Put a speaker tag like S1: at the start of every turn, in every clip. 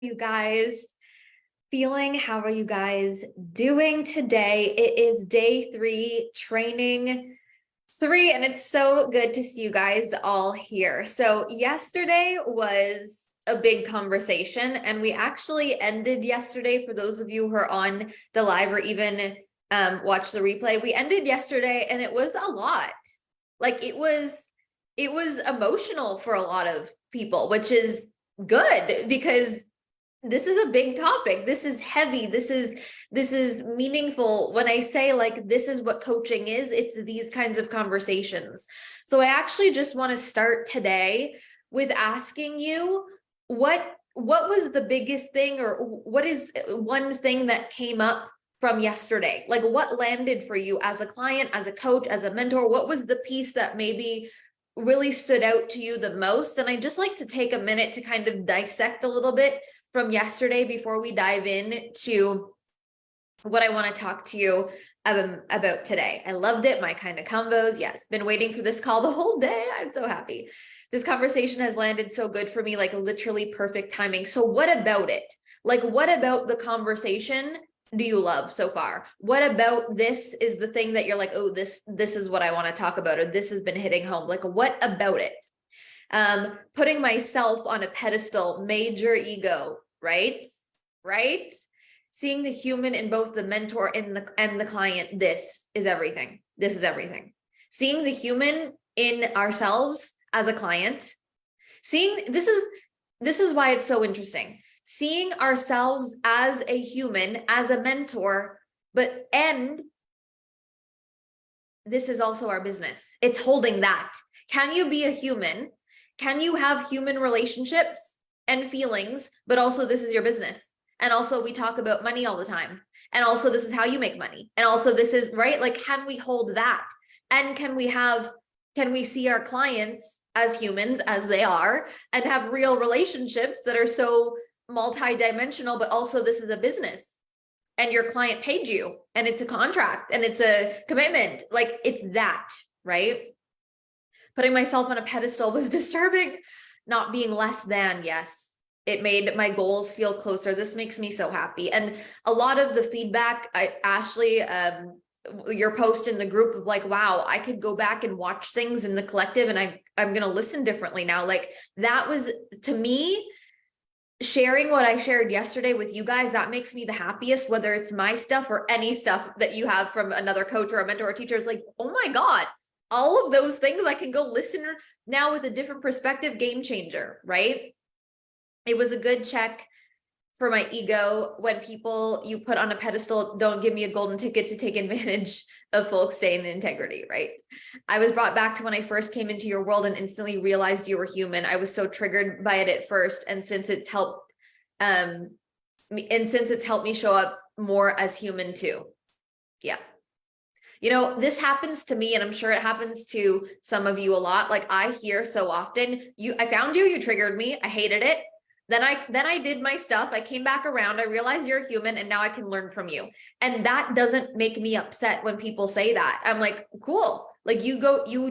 S1: You guys feeling? How are you guys doing today? It is day 3, training 3, and it's so good to see you guys all here. So yesterday was a big conversation, and we actually ended yesterday, for those of you who are on the live or even watch the replay, we ended yesterday and it was a lot. Like it was emotional for a lot of people, which is good because this is a big topic. This is heavy. This is meaningful. When I say like this is what coaching is, it's these kinds of conversations. So I actually just want to start today with asking you what was the biggest thing, or what is one thing that came up from yesterday? Like what landed for you as a client, as a coach, as a mentor? What was the piece that maybe really stood out to you the most? And I just like to take a minute to kind of dissect a little bit from yesterday before we dive in to what I want to talk to you about today. I loved it. My kind of combos. Yes, been waiting for this call the whole day. I'm so happy. This conversation has landed so good for me, like literally perfect timing. So what about it? Like, what about the conversation do you love so far? What about this is the thing that you're like, oh, this is what I want to talk about, or this has been hitting home? Like, what about it? Putting myself on a pedestal, major ego, right? Right? Seeing the human in both the mentor and the client. This is everything. This is everything. Seeing the human in ourselves as a client. Seeing this is why it's so interesting. Seeing ourselves as a human, as a mentor, and this is also our business. It's holding that. Can you be a human? Can you have human relationships and feelings, but also this is your business? And also we talk about money all the time. And also this is how you make money. And also this is, right? Like, can we hold that? And can we see our clients as humans as they are and have real relationships that are so multi-dimensional, but also this is a business and your client paid you and it's a contract and it's a commitment. Like, it's that, right? Putting myself on a pedestal was disturbing. Not being less than, yes. It made my goals feel closer. This makes me so happy. And a lot of the feedback, Ashley, your post in the group of like, wow, I could go back and watch things in the collective and I'm going to listen differently now. Like, that was, to me, sharing what I shared yesterday with you guys, that makes me the happiest, whether it's my stuff or any stuff that you have from another coach or a mentor or teacher. Is like, oh my God, all of those things I can go listen now with a different perspective. Game changer, right? It was a good check for my ego when people you put on a pedestal don't give me a golden ticket to take advantage of folks staying in integrity, right? I was brought back to when I first came into your world and instantly realized you were human. I was so triggered by it at first, and since it's helped me show up more as human too. Yeah. You know, this happens to me, and I'm sure it happens to some of you a lot. Like, I hear so often, I found you triggered me, I hated it. Then I did my stuff. I came back around. I realized you're a human and now I can learn from you. And that doesn't make me upset when people say that. I'm like, cool. Like, you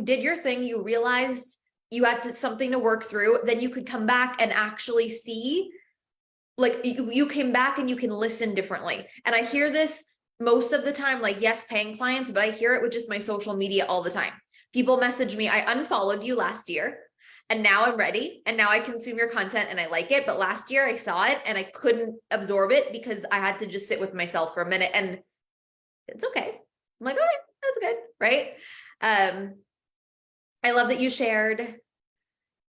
S1: did your thing. You realized you had something to work through. Then you could come back and actually see, like, you came back and you can listen differently. And I hear this most of the time, like, yes, paying clients, but I hear it with just my social media all the time. People message me, I unfollowed you last year. And now I'm ready. And now I consume your content and I like it. But last year I saw it and I couldn't absorb it because I had to just sit with myself for a minute, and it's okay. I'm like, okay, that's good. Right. I love that you shared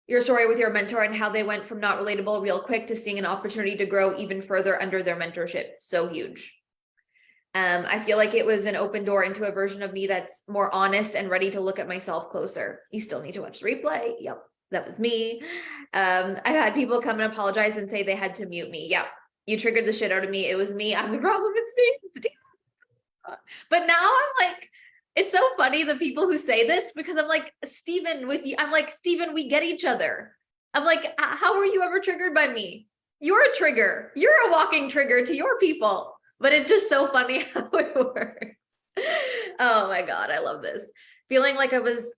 S1: your story with your mentor and how they went from not relatable real quick to seeing an opportunity to grow even further under their mentorship. So huge. I feel like it was an open door into a version of me that's more honest and ready to look at myself closer. You still need to watch the replay. Yep. That was me. I've had people come and apologize and say they had to mute me. Yeah, you triggered the shit out of me. It was me. I'm the problem. It's me. But now I'm like, it's so funny the people who say this, because I'm like, Stephen, with you, I'm like, Stephen, we get each other. I'm like, how were you ever triggered by me? You're a trigger. You're a walking trigger to your people. But it's just so funny how it works. Oh my God, I love this. Feeling like I was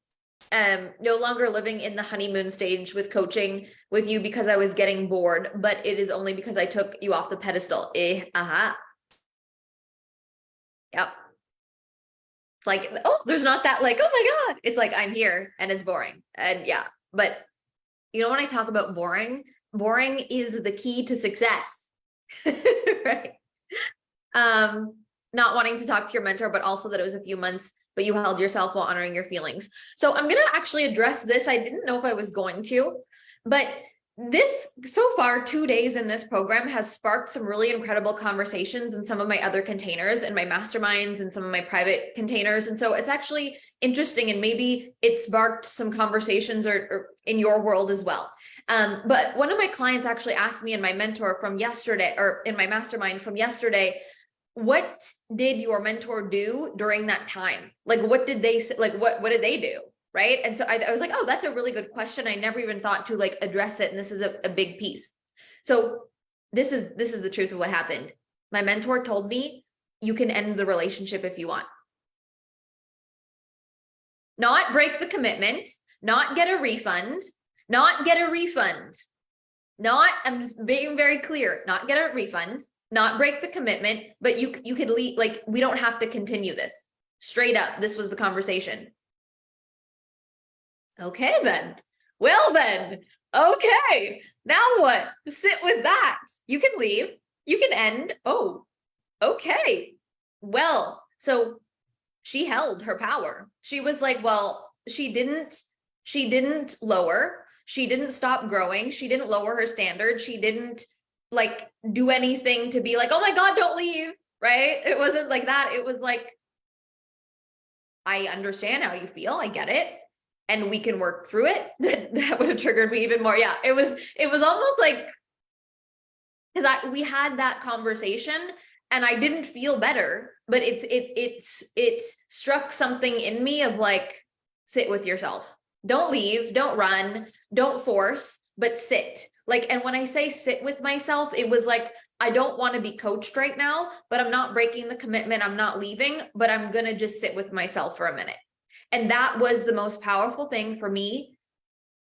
S1: no longer living in the honeymoon stage with coaching with you because I was getting bored, but it is only because I took you off the pedestal. Yep. Like, oh, there's not that like, oh my God. It's like, I'm here and it's boring. And yeah, but you know, when I talk about boring is the key to success, right? Not wanting to talk to your mentor, but also that it was a few months, but you held yourself while honoring your feelings. So I'm going to actually address this. I didn't know if I was going to, but this so far 2 days in this program has sparked some really incredible conversations in some of my other containers and my masterminds and some of my private containers. And so it's actually interesting, and maybe it sparked some conversations or in your world as well. But one of my clients actually asked me in my mentor from yesterday, or in my mastermind from yesterday, what did your mentor do during that time? Like, what did they say? Like, what did they do? Right. And so I was like, oh, that's a really good question. I never even thought to like address it. And this is a big piece. So this is the truth of what happened. My mentor told me, you can end the relationship if you want. Not break the commitment, not get a refund, not get a refund. Not, I'm just being very clear, not get a refund, not break the commitment, but you could leave, like, we don't have to continue this. Straight up, this was the conversation. Okay, then. Well, then. Okay. Now what? Sit with that. You can leave. You can end. Oh, okay. Well, so she held her power. She was like, well, she didn't lower. She didn't stop growing. She didn't lower her standard. She didn't like do anything to be like, oh my God, don't leave. Right? It wasn't like that. It was like, I understand how you feel. I get it. And we can work through it. That would have triggered me even more. Yeah, it was almost like, because we had that conversation and I didn't feel better, but it struck something in me of like, sit with yourself. Don't leave, don't run, don't force, but sit. Like, and when I say sit with myself, it was like, I don't want to be coached right now, but I'm not breaking the commitment. I'm not leaving, but I'm going to just sit with myself for a minute. And that was the most powerful thing for me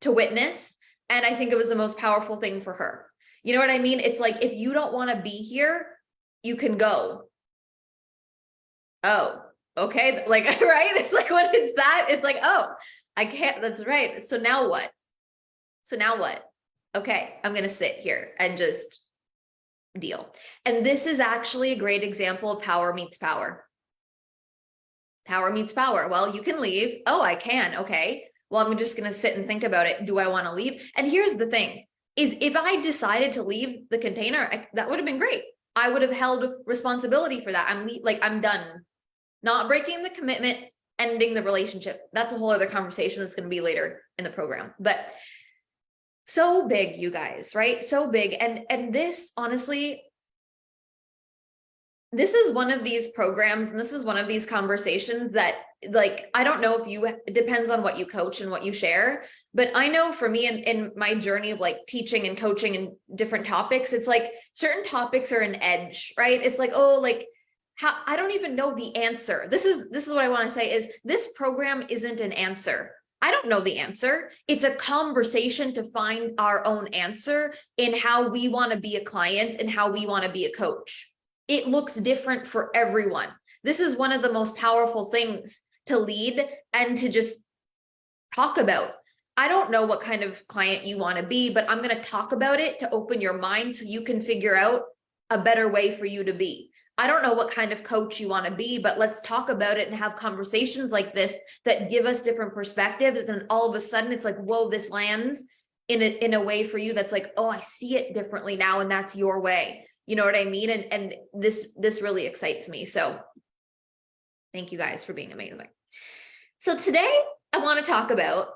S1: to witness. And I think it was the most powerful thing for her. You know what I mean? It's like, if you don't want to be here, you can go. Oh, okay. Like, right? It's like, when it's that, it's like, oh, I can't, that's right. So now what? Okay, I'm going to sit here and just deal. And this is actually a great example of power meets power. Power meets power. Well, you can leave. Oh, I can. Okay. Well, I'm just going to sit and think about it. Do I want to leave? And here's the thing is, if I decided to leave the container, that would have been great. I would have held responsibility for that. I'm done. Not breaking the commitment, ending the relationship. That's a whole other conversation that's going to be later in the program. But so big, you guys, right? So big. And this, honestly, this is one of these programs and this is one of these conversations that, like, I don't know if it depends on what you coach and what you share, but I know for me in my journey of like teaching and coaching and different topics, it's like certain topics are an edge, right? It's like, oh, like, how, I don't even know the answer. This is what I want to say is this program isn't an answer. I don't know the answer. It's a conversation to find our own answer in how we want to be a client and how we want to be a coach. It looks different for everyone. This is one of the most powerful things to lead and to just talk about. I don't know what kind of client you want to be, but I'm going to talk about it to open your mind so you can figure out a better way for you to be. I don't know what kind of coach you want to be, but let's talk about it and have conversations like this that give us different perspectives. And then all of a sudden it's like, whoa, this lands in a way for you that's like, oh, I see it differently now. And that's your way. You know what I mean? And this really excites me. So thank you guys for being amazing. So today I want to talk about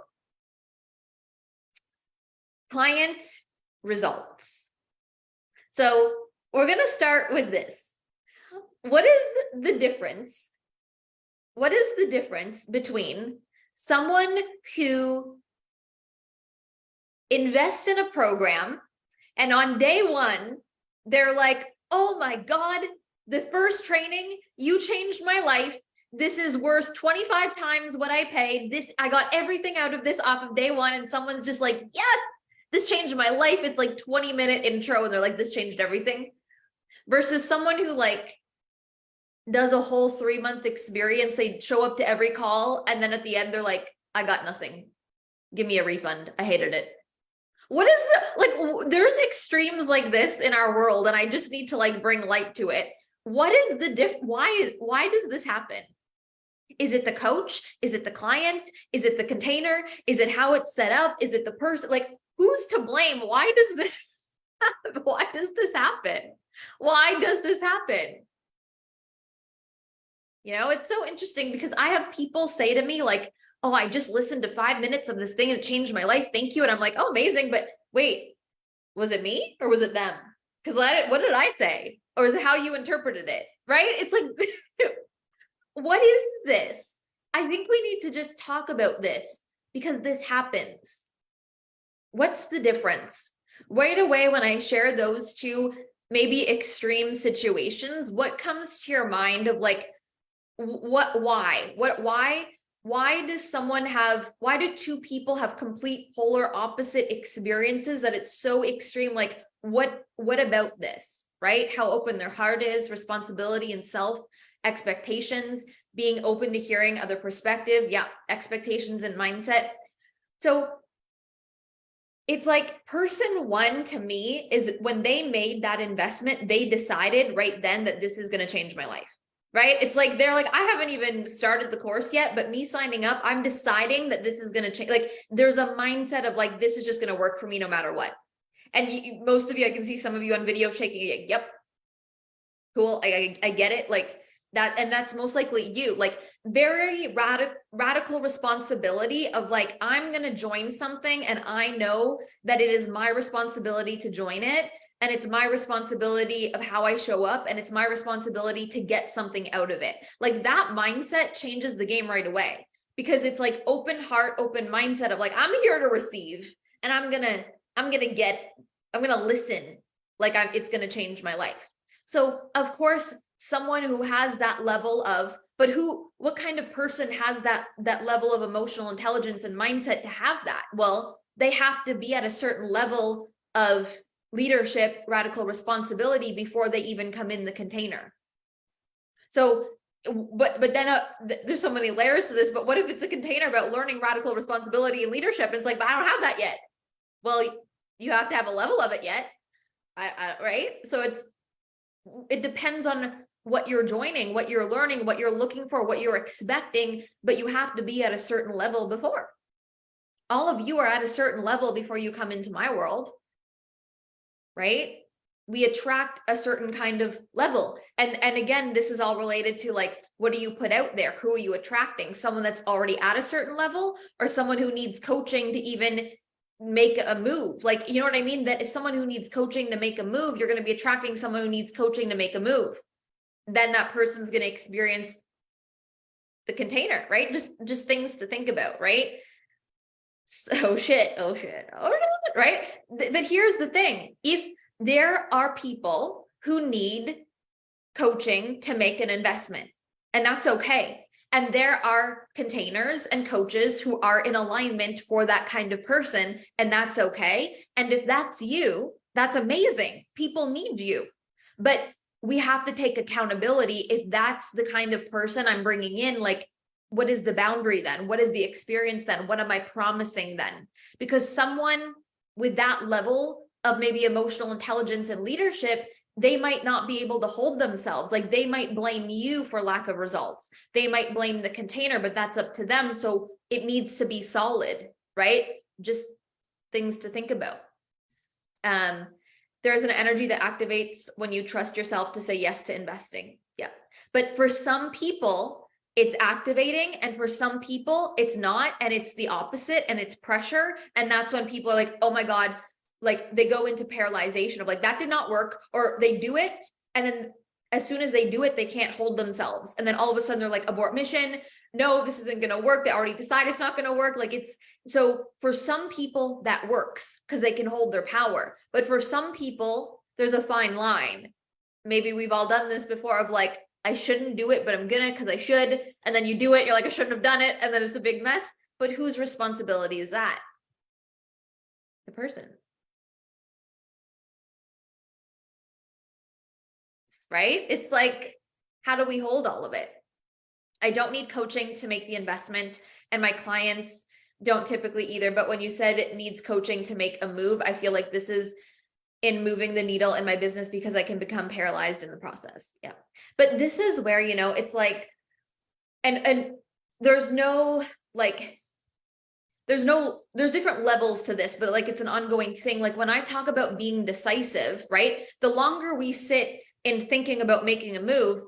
S1: client results. So we're going to start with this. What is the difference? What is the difference between someone who invests in a program and on day one, they're like, oh my God, the first training, you changed my life. this is worth 25 times what I paid. I got everything out of this off of day one. And someone's just like, yes, this changed my life. It's like 20-minute intro. And they're like, this changed everything. Versus someone who like does a whole 3-month experience. They show up to every call. And then at the end, they're like, I got nothing. Give me a refund. I hated it. What is like, there's extremes like this in our world. And I just need to like bring light to it. What is the why does this happen? Is it the coach? Is it the client? Is it the container? Is it how it's set up? Is it the person? Like, who's to blame? Why does this happen? Why does this happen? Why does this happen? You know, it's so interesting because I have people say to me like, oh, I just listened to 5 minutes of this thing and it changed my life. Thank you. And I'm like, oh, amazing. But wait, was it me or was it them? Because what did I say? Or is it how you interpreted it? Right? It's like, what is this? I think we need to just talk about this because this happens. What's the difference? Right away, when I share those two maybe extreme situations, what comes to your mind of like, why do two people have complete polar opposite experiences that it's so extreme? Like, what about this, right? How open their heart is, responsibility and self, expectations, being open to hearing other perspective. Yeah, expectations and mindset. So it's like person one to me is when they made that investment, they decided right then that this is going to change my life, right? It's like, they're like, I haven't even started the course yet, but me signing up, I'm deciding that this is going to change. Like there's a mindset of like, this is just going to work for me no matter what. And most of you, I can see some of you on video shaking it. Yep. Cool. I get it. Like that. And that's most likely you, like very radical responsibility of like, I'm going to join something and I know that it is my responsibility to join it. And it's my responsibility of how I show up. And it's my responsibility to get something out of it. Like that mindset changes the game right away because it's like open heart, open mindset of like, I'm here to receive and I'm going to listen. Like it's going to change my life. So of course, someone who has that level of, but what kind of person has that level of emotional intelligence and mindset to have that? Well, they have to be at a certain level of leadership, radical responsibility before they even come in the container. So, but then there's so many layers to this, but what if it's a container about learning radical responsibility and leadership? And it's like, but I don't have that yet. Well, you have to have a level of it yet. Right? So it depends on what you're joining, what you're learning, what you're looking for, what you're expecting, but you have to be at a certain level before. All of you are at a certain level before you come into my world, right? We attract a certain kind of level. And again, this is all related to like, what do you put out there? Who are you attracting? Someone that's already at a certain level or someone who needs coaching to even make a move? Like, you know what I mean? That is someone who needs coaching to make a move. You're going to be attracting someone who needs coaching to make a move. Then that person's going to experience the container, right? Just things to think about, right? Oh shit, right? But here's the thing. If there are people who need coaching to make an investment, and that's okay. And there are containers and coaches who are in alignment for that kind of person, and that's okay. And if that's you, that's amazing. People need you. But we have to take accountability. If that's the kind of person I'm bringing in, like, what is the boundary then? What is the experience then? What am I promising then? Because someone with that level of maybe emotional intelligence and leadership, they might not be able to hold themselves. Like they might blame you for lack of results. They might blame the container, but that's up to them. So it needs to be solid, right? Just things to think about. There's an energy that activates when you trust yourself to say yes to investing. Yeah. But for some people, it's activating, and for some people it's not, and it's the opposite, and it's pressure. And that's when people are like, oh my God, like they go into paralyzation of like, that did not work, or they do it. And then as soon as they do it, they can't hold themselves. And then all of a sudden they're like, abort mission. No, this isn't going to work. They already decided it's not going to work. Like so for some people that works because they can hold their power. But for some people, there's a fine line. Maybe we've all done this before of like, I shouldn't do it, but I'm gonna because I should. And then you do it, you're like, I shouldn't have done it. And then it's a big mess. But whose responsibility is that? The person's. Right? It's like, how do we hold all of it? I don't need coaching to make the investment, and my clients don't typically either. But when you said it needs coaching to make a move, I feel like this is in moving the needle in my business because I can become paralyzed in the process. Yeah. But this is where, it's like, and there's no like, there's different levels to this, but like, it's an ongoing thing. Like when I talk about being decisive, right? The longer we sit in thinking about making a move,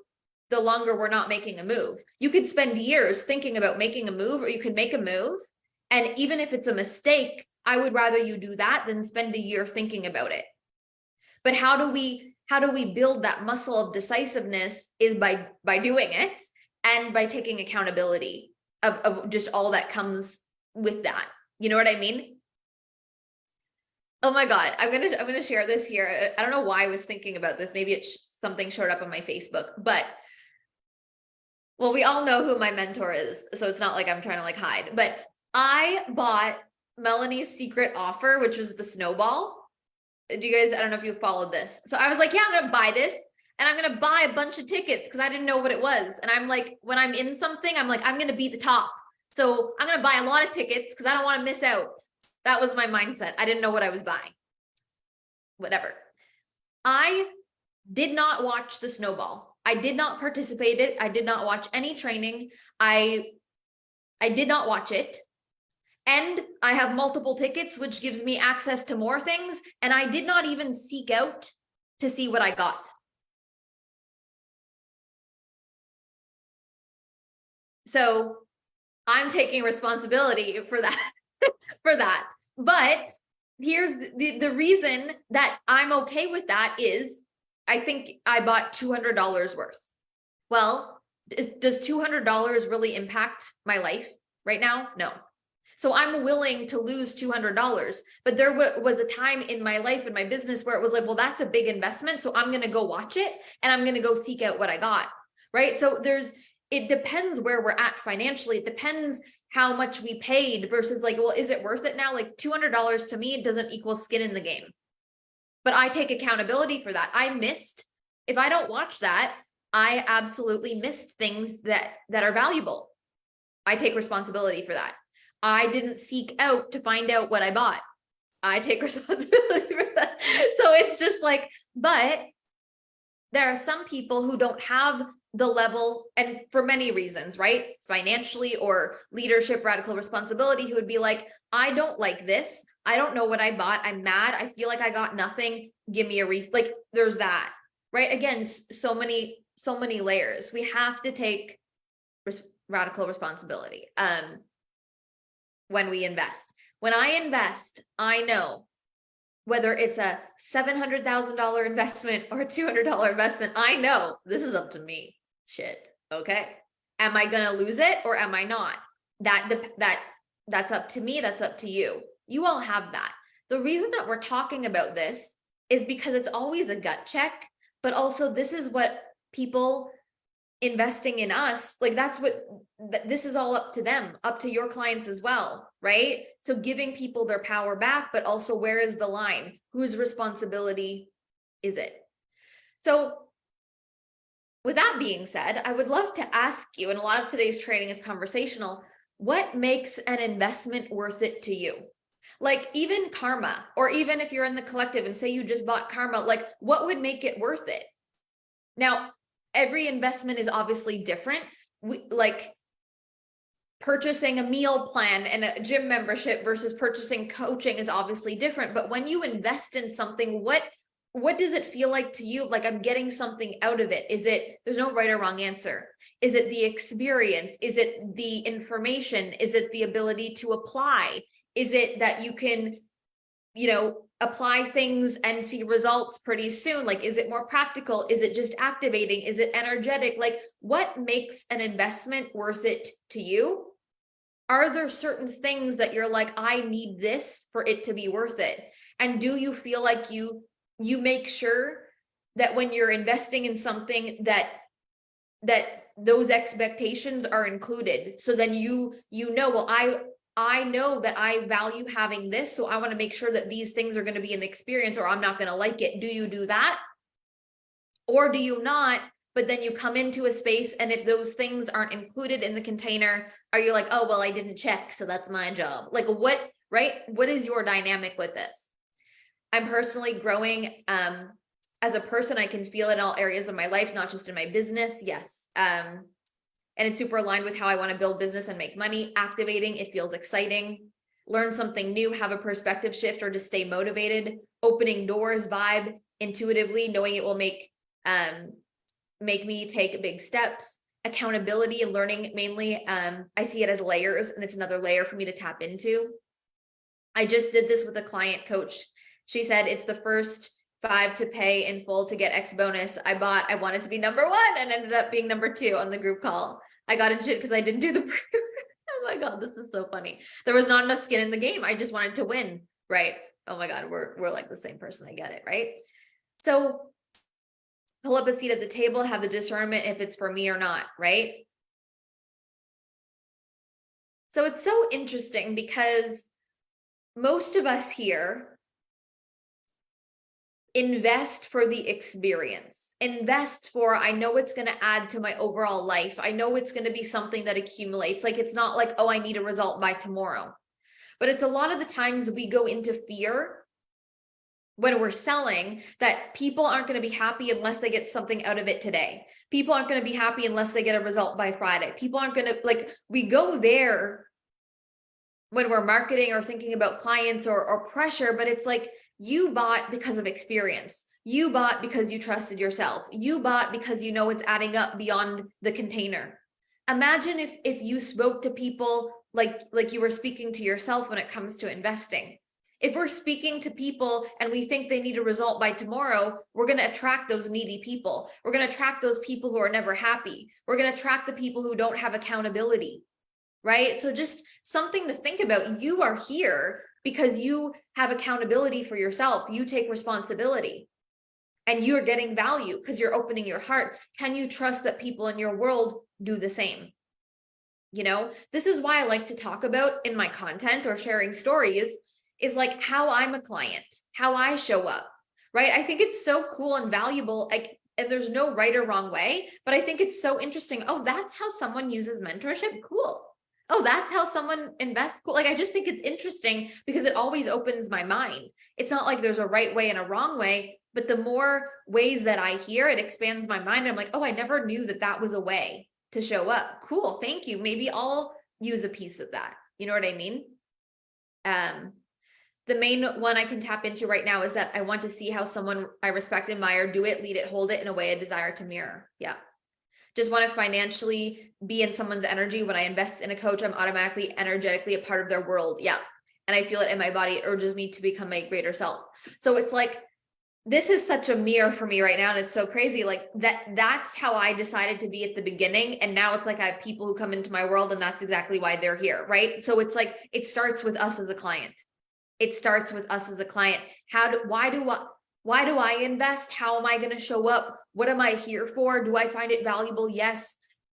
S1: the longer we're not making a move. You could spend years thinking about making a move, or you could make a move. And even if it's a mistake, I would rather you do that than spend a year thinking about it. But how do we build that muscle of decisiveness is by doing it, and by taking accountability of just all that comes with that. You know what I mean? Oh my God, I'm gonna share this here. I don't know why I was thinking about this. Maybe something showed up on my Facebook, but well, we all know who my mentor is, so it's not like I'm trying to like hide. But I bought Melanie's secret offer, which was the snowball. Do you guys, I don't know if you followed this. So I was like, yeah, I'm gonna buy this, and I'm gonna buy a bunch of tickets because I didn't know what it was. And I'm like, when I'm in something, I'm like, I'm gonna be the top. So I'm gonna buy a lot of tickets because I don't want to miss out. That was my mindset. I didn't know what I was buying. Whatever. I did not watch the snowball. I did not participate in it. I did not watch any training. I did not watch it. And I have multiple tickets, which gives me access to more things. And I did not even seek out to see what I got. So I'm taking responsibility for that, for that. But here's the reason that I'm okay with that is I think I bought $200 worth. Well, does $200 really impact my life right now? No. So I'm willing to lose $200, but there was a time in my life and my business where it was like, well, that's a big investment. So I'm going to go watch it and I'm going to go seek out what I got. Right. So it depends where we're at financially. It depends how much we paid versus like, well, is it worth it now? Like $200 to me, it doesn't equal skin in the game, but I take accountability for that. If I don't watch that, I absolutely missed things that are valuable. I take responsibility for that. I didn't seek out to find out what I bought. I take responsibility for that. So it's just like, but there are some people who don't have the level, and for many reasons, right? Financially or leadership, radical responsibility, who would be like, I don't like this. I don't know what I bought. I'm mad. I feel like I got nothing. Give me a like, there's that, right? Again, so many layers. We have to take radical responsibility. When we invest. When I invest, I know whether it's a $700,000 investment or a $200 investment, I know this is up to me. Shit. Okay. Am I going to lose it or am I not? That's up to me. That's up to you. You all have that. The reason that we're talking about this is because it's always a gut check, but also this is what people investing in us, like this is all up to them, up to your clients as well, right? So giving people their power back, but also where is the line? Whose responsibility is it? So with that being said, I would love to ask you, and a lot of today's training is conversational, what makes an investment worth it to you? Like even Karma, or even if you're in the collective and say you just bought Karma, like what would make it worth it? Now, every investment is obviously different. Like purchasing a meal plan and a gym membership versus purchasing coaching is obviously different. But when you invest in something, what does it feel like to you? Like I'm getting something out of it. There's no right or wrong answer. Is it the experience? Is it the information? Is it the ability to apply? Is it that you can, apply things and see results pretty soon? Like, is it more practical? Is it just activating? Is it energetic? Like, what makes an investment worth it to you? Are there certain things that you're like, I need this for it to be worth it? And do you feel like you make sure that when you're investing in something that that those expectations are included. So then you know, well, I know that I value having this, so I want to make sure that these things are going to be in the experience or I'm not going to like it. Do you do that? Or do you not? But then you come into a space and if those things aren't included in the container, are you like, oh, well, I didn't check, so that's my job. Like what, right? What is your dynamic with this? I'm personally growing as a person. I can feel it in all areas of my life, not just in my business. Yes. And it's super aligned with how I want to build business and make money. Activating, it feels exciting. Learn something new, have a perspective shift, or to stay motivated. Opening doors vibe, intuitively, knowing it will make me take big steps. Accountability and learning, mainly I see it as layers, and it's another layer for me to tap into. I just did this with a client coach. She said it's the first 5 to pay in full to get X bonus. I wanted to be number 1 and ended up being number 2 on the group call. I got in shit because I didn't do the oh my God, this is so funny. There was not enough skin in the game. I just wanted to win, right? Oh my God, we're like the same person. I get it, right? So pull up a seat at the table, have the discernment if it's for me or not, right? So it's so interesting because most of us here invest for the experience. Invest for, I know it's going to add to my overall life. I know it's going to be something that accumulates. Like, it's not like, oh, I need a result by tomorrow. But it's a lot of the times we go into fear when we're selling that people aren't going to be happy unless they get something out of it today. People aren't going to be happy unless they get a result by Friday. People aren't going to, like, we go there when we're marketing or thinking about clients or pressure, but it's like, you bought because of experience. You bought because you trusted yourself. You bought because you know it's adding up beyond the container. Imagine if you spoke to people like you were speaking to yourself when it comes to investing. If we're speaking to people and we think they need a result by tomorrow, we're going to attract those needy people. We're going to attract those people who are never happy. We're going to attract the people who don't have accountability, right? So just something to think about. You are here because you have accountability for yourself. You take responsibility and you're getting value because you're opening your heart. Can you trust that people in your world do the same? You know, this is why I like to talk about in my content or sharing stories is like how I'm a client, how I show up, right? I think it's so cool and valuable. Like, and there's no right or wrong way, but I think it's so interesting. Oh, that's how someone uses mentorship. Cool. Oh, that's how someone invests. Cool. Like, I just think it's interesting because it always opens my mind. It's not like there's a right way and a wrong way, but the more ways that I hear, it expands my mind. I'm like, oh, I never knew that that was a way to show up. Cool. Thank you. Maybe I'll use a piece of that. You know what I mean? The main one I can tap into right now is that I want to see how someone I respect and admire do it, lead it, hold it in a way I desire to mirror. Yeah. Just want to financially be in someone's energy. When I invest in a coach, I'm automatically energetically a part of their world. Yeah. And I feel it in my body. It urges me to become my greater self. So it's like, this is such a mirror for me right now. And it's so crazy. Like that's how I decided to be at the beginning. And now it's like I have people who come into my world and that's exactly why they're here. Right. So it's like, it starts with us as a client. It starts with us as a client. Why do I invest? How am I going to show up? What am I here for? Do I find it valuable? Yes.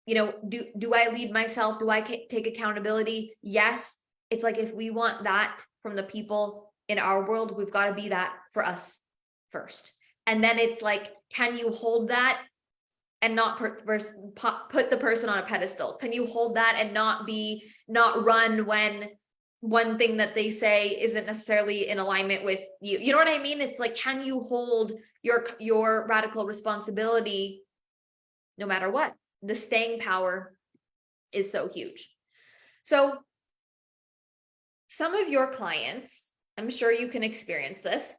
S1: You know, do I lead myself? Do I take accountability? Yes. It's like, if we want that from the people in our world, we've got to be that for us first. And then it's like, can you hold that and not put the person on a pedestal? Can you hold that and not run when one thing that they say isn't necessarily in alignment with you? You know what I mean? It's like, can you hold your radical responsibility no matter what? The staying power is so huge. So some of your clients, I'm sure you can experience this.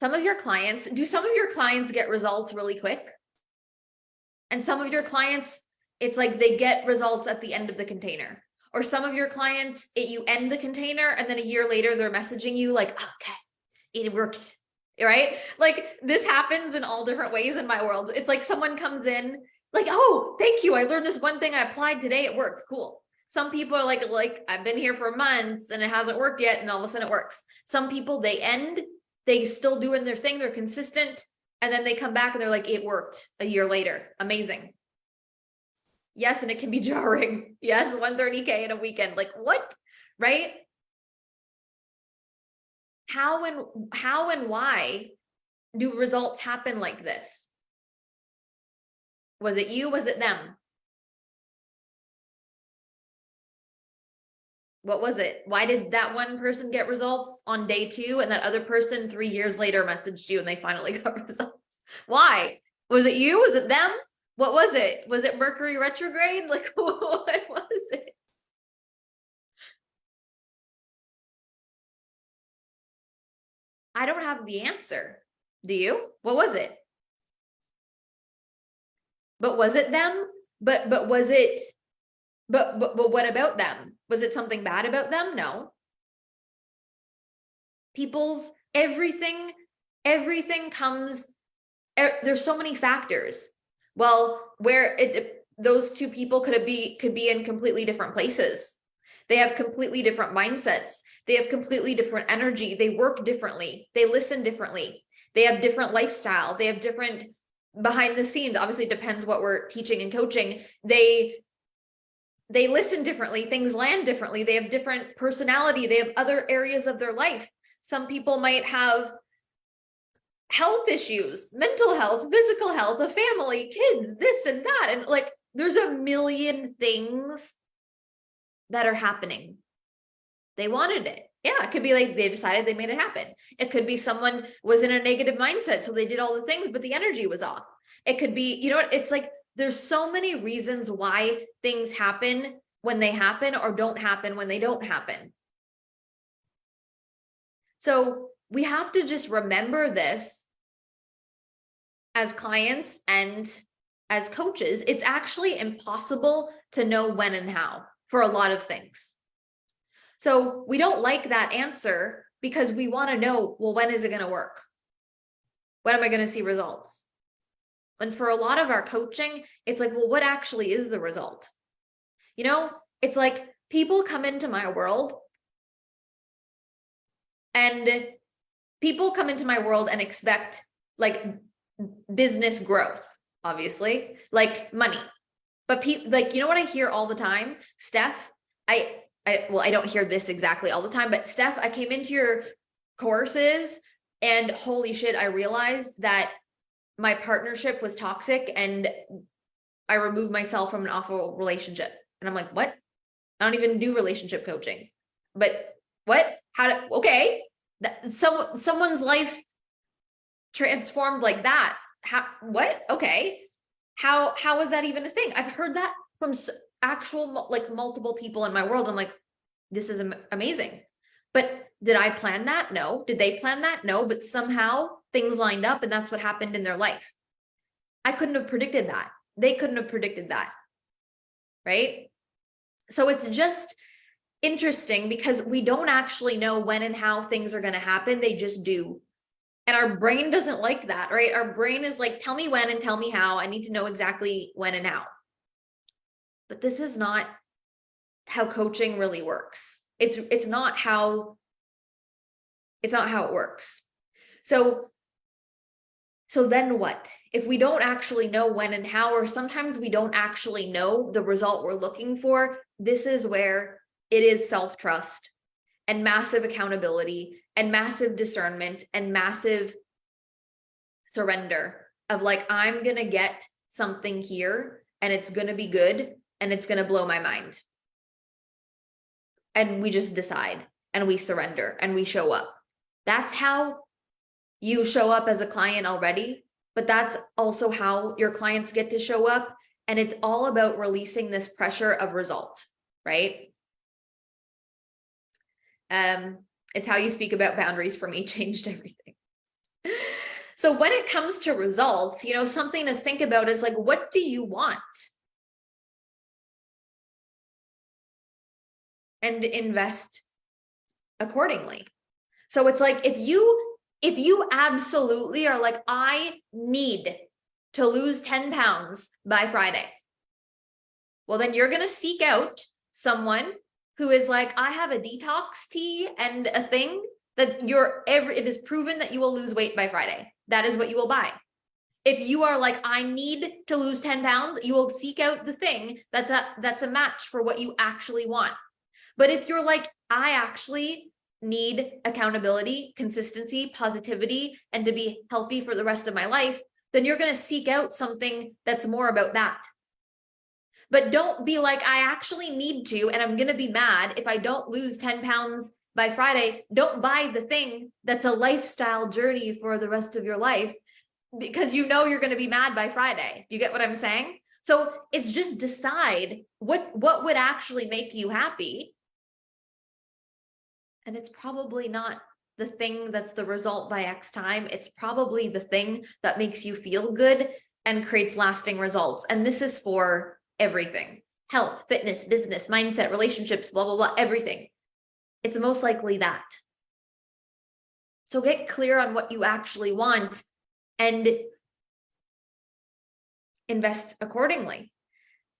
S1: Some of your clients get results really quick? And some of your clients, it's like they get results at the end of the container. Or some of your clients, you end the container and then a year later they're messaging you like, oh, okay, it worked, right? Like, this happens in all different ways in my world. It's like someone comes in like, oh, thank you, I learned this one thing I applied today, it worked, cool. Some people are like I've been here for months and it hasn't worked yet, and all of a sudden it works. Some people, they still doing their thing, they're consistent, and then they come back and they're like, it worked a year later. Amazing. Yes, and it can be jarring. Yes, 130K in a weekend. Like what? Right? How and why do results happen like this? Was it you? Was it them? What was it? Why did that one person get results on day 2 and that other person 3 years later messaged you and they finally got results? Why? Was it you? Was it them? What was it? Was it Mercury retrograde? Like, what was it? I don't have the answer. Do you? What was it? But was it them? But was it, but what about them? Was it something bad about them? No. People's everything comes, there's so many factors. Well, where those two people could be in completely different places. They have completely different mindsets. They have completely different energy. They work differently. They listen differently. They have different lifestyle. They have different behind the scenes. Obviously, it depends what we're teaching and coaching. They listen differently. Things land differently. They have different personality. They have other areas of their life. Some people might have health issues, mental health, physical health, a family, kids, this and that. And like, there's a million things that are happening. They wanted it. Yeah, it could be like they decided, they made it happen. It could be someone was in a negative mindset, so they did all the things, but the energy was off. It could be, you know what, it's like, there's so many reasons why things happen when they happen or don't happen when they don't happen. So we have to just remember this as clients and as coaches. It's actually impossible to know when and how for a lot of things. So we don't like that answer because we want to know, well, when is it going to work? When am I going to see results? And for a lot of our coaching, it's like, well, what actually is the result? You know, it's like people come into my world and expect like business growth, obviously, like money. But people, like, you know what I hear all the time? Steph, well, I don't hear this exactly all the time, but Steph, I came into your courses and holy shit, I realized that my partnership was toxic and I removed myself from an awful relationship. And I'm like, what? I don't even do relationship coaching. But what? Okay. Someone's life transformed like that. How, what? Okay. How is that even a thing? I've heard that from actual, like multiple people in my world. I'm like, this is amazing. But did I plan that? No. Did they plan that? No. But somehow things lined up and that's what happened in their life. I couldn't have predicted that. They couldn't have predicted that. Right? So it's just interesting because we don't actually know when and how things are going to happen. They just do. And our brain doesn't like that, right? Our brain is like, tell me when and tell me how. I need to know exactly when and how. But this is not how coaching really works. It's not how it works. So then what? If we don't actually know when and how, or sometimes we don't actually know the result we're looking for, this is where it is self-trust and massive accountability and massive discernment and massive surrender of like, I'm going to get something here and it's going to be good and it's going to blow my mind. And we just decide and we surrender and we show up. That's how you show up as a client already, but that's also how your clients get to show up. And it's all about releasing this pressure of result, right? It's how you speak about boundaries for me changed everything. So when it comes to results, you know, something to think about is like, what do you want? And invest accordingly. So it's like, if you absolutely are like, I need to lose 10 pounds by Friday, well, then you're going to seek out someone who is like, I have a detox tea and a thing that it is proven that you will lose weight by Friday. That is what you will buy. If you are like, I need to lose 10 pounds, you will seek out the thing that's a match for what you actually want. But if you're like, I actually need accountability, consistency, positivity, and to be healthy for the rest of my life, then you're going to seek out something that's more about that. But don't be like, I actually need to, and I'm going to be mad if I don't lose 10 pounds by Friday. Don't buy the thing that's a lifestyle journey for the rest of your life, because you know you're going to be mad by Friday. Do you get what I'm saying? So it's just decide what would actually make you happy. And it's probably not the thing that's the result by X time. It's probably the thing that makes you feel good and creates lasting results. And this is for everything: health, fitness, business, mindset, relationships, blah, blah, blah, everything. It's most likely that. So get clear on what you actually want and invest accordingly.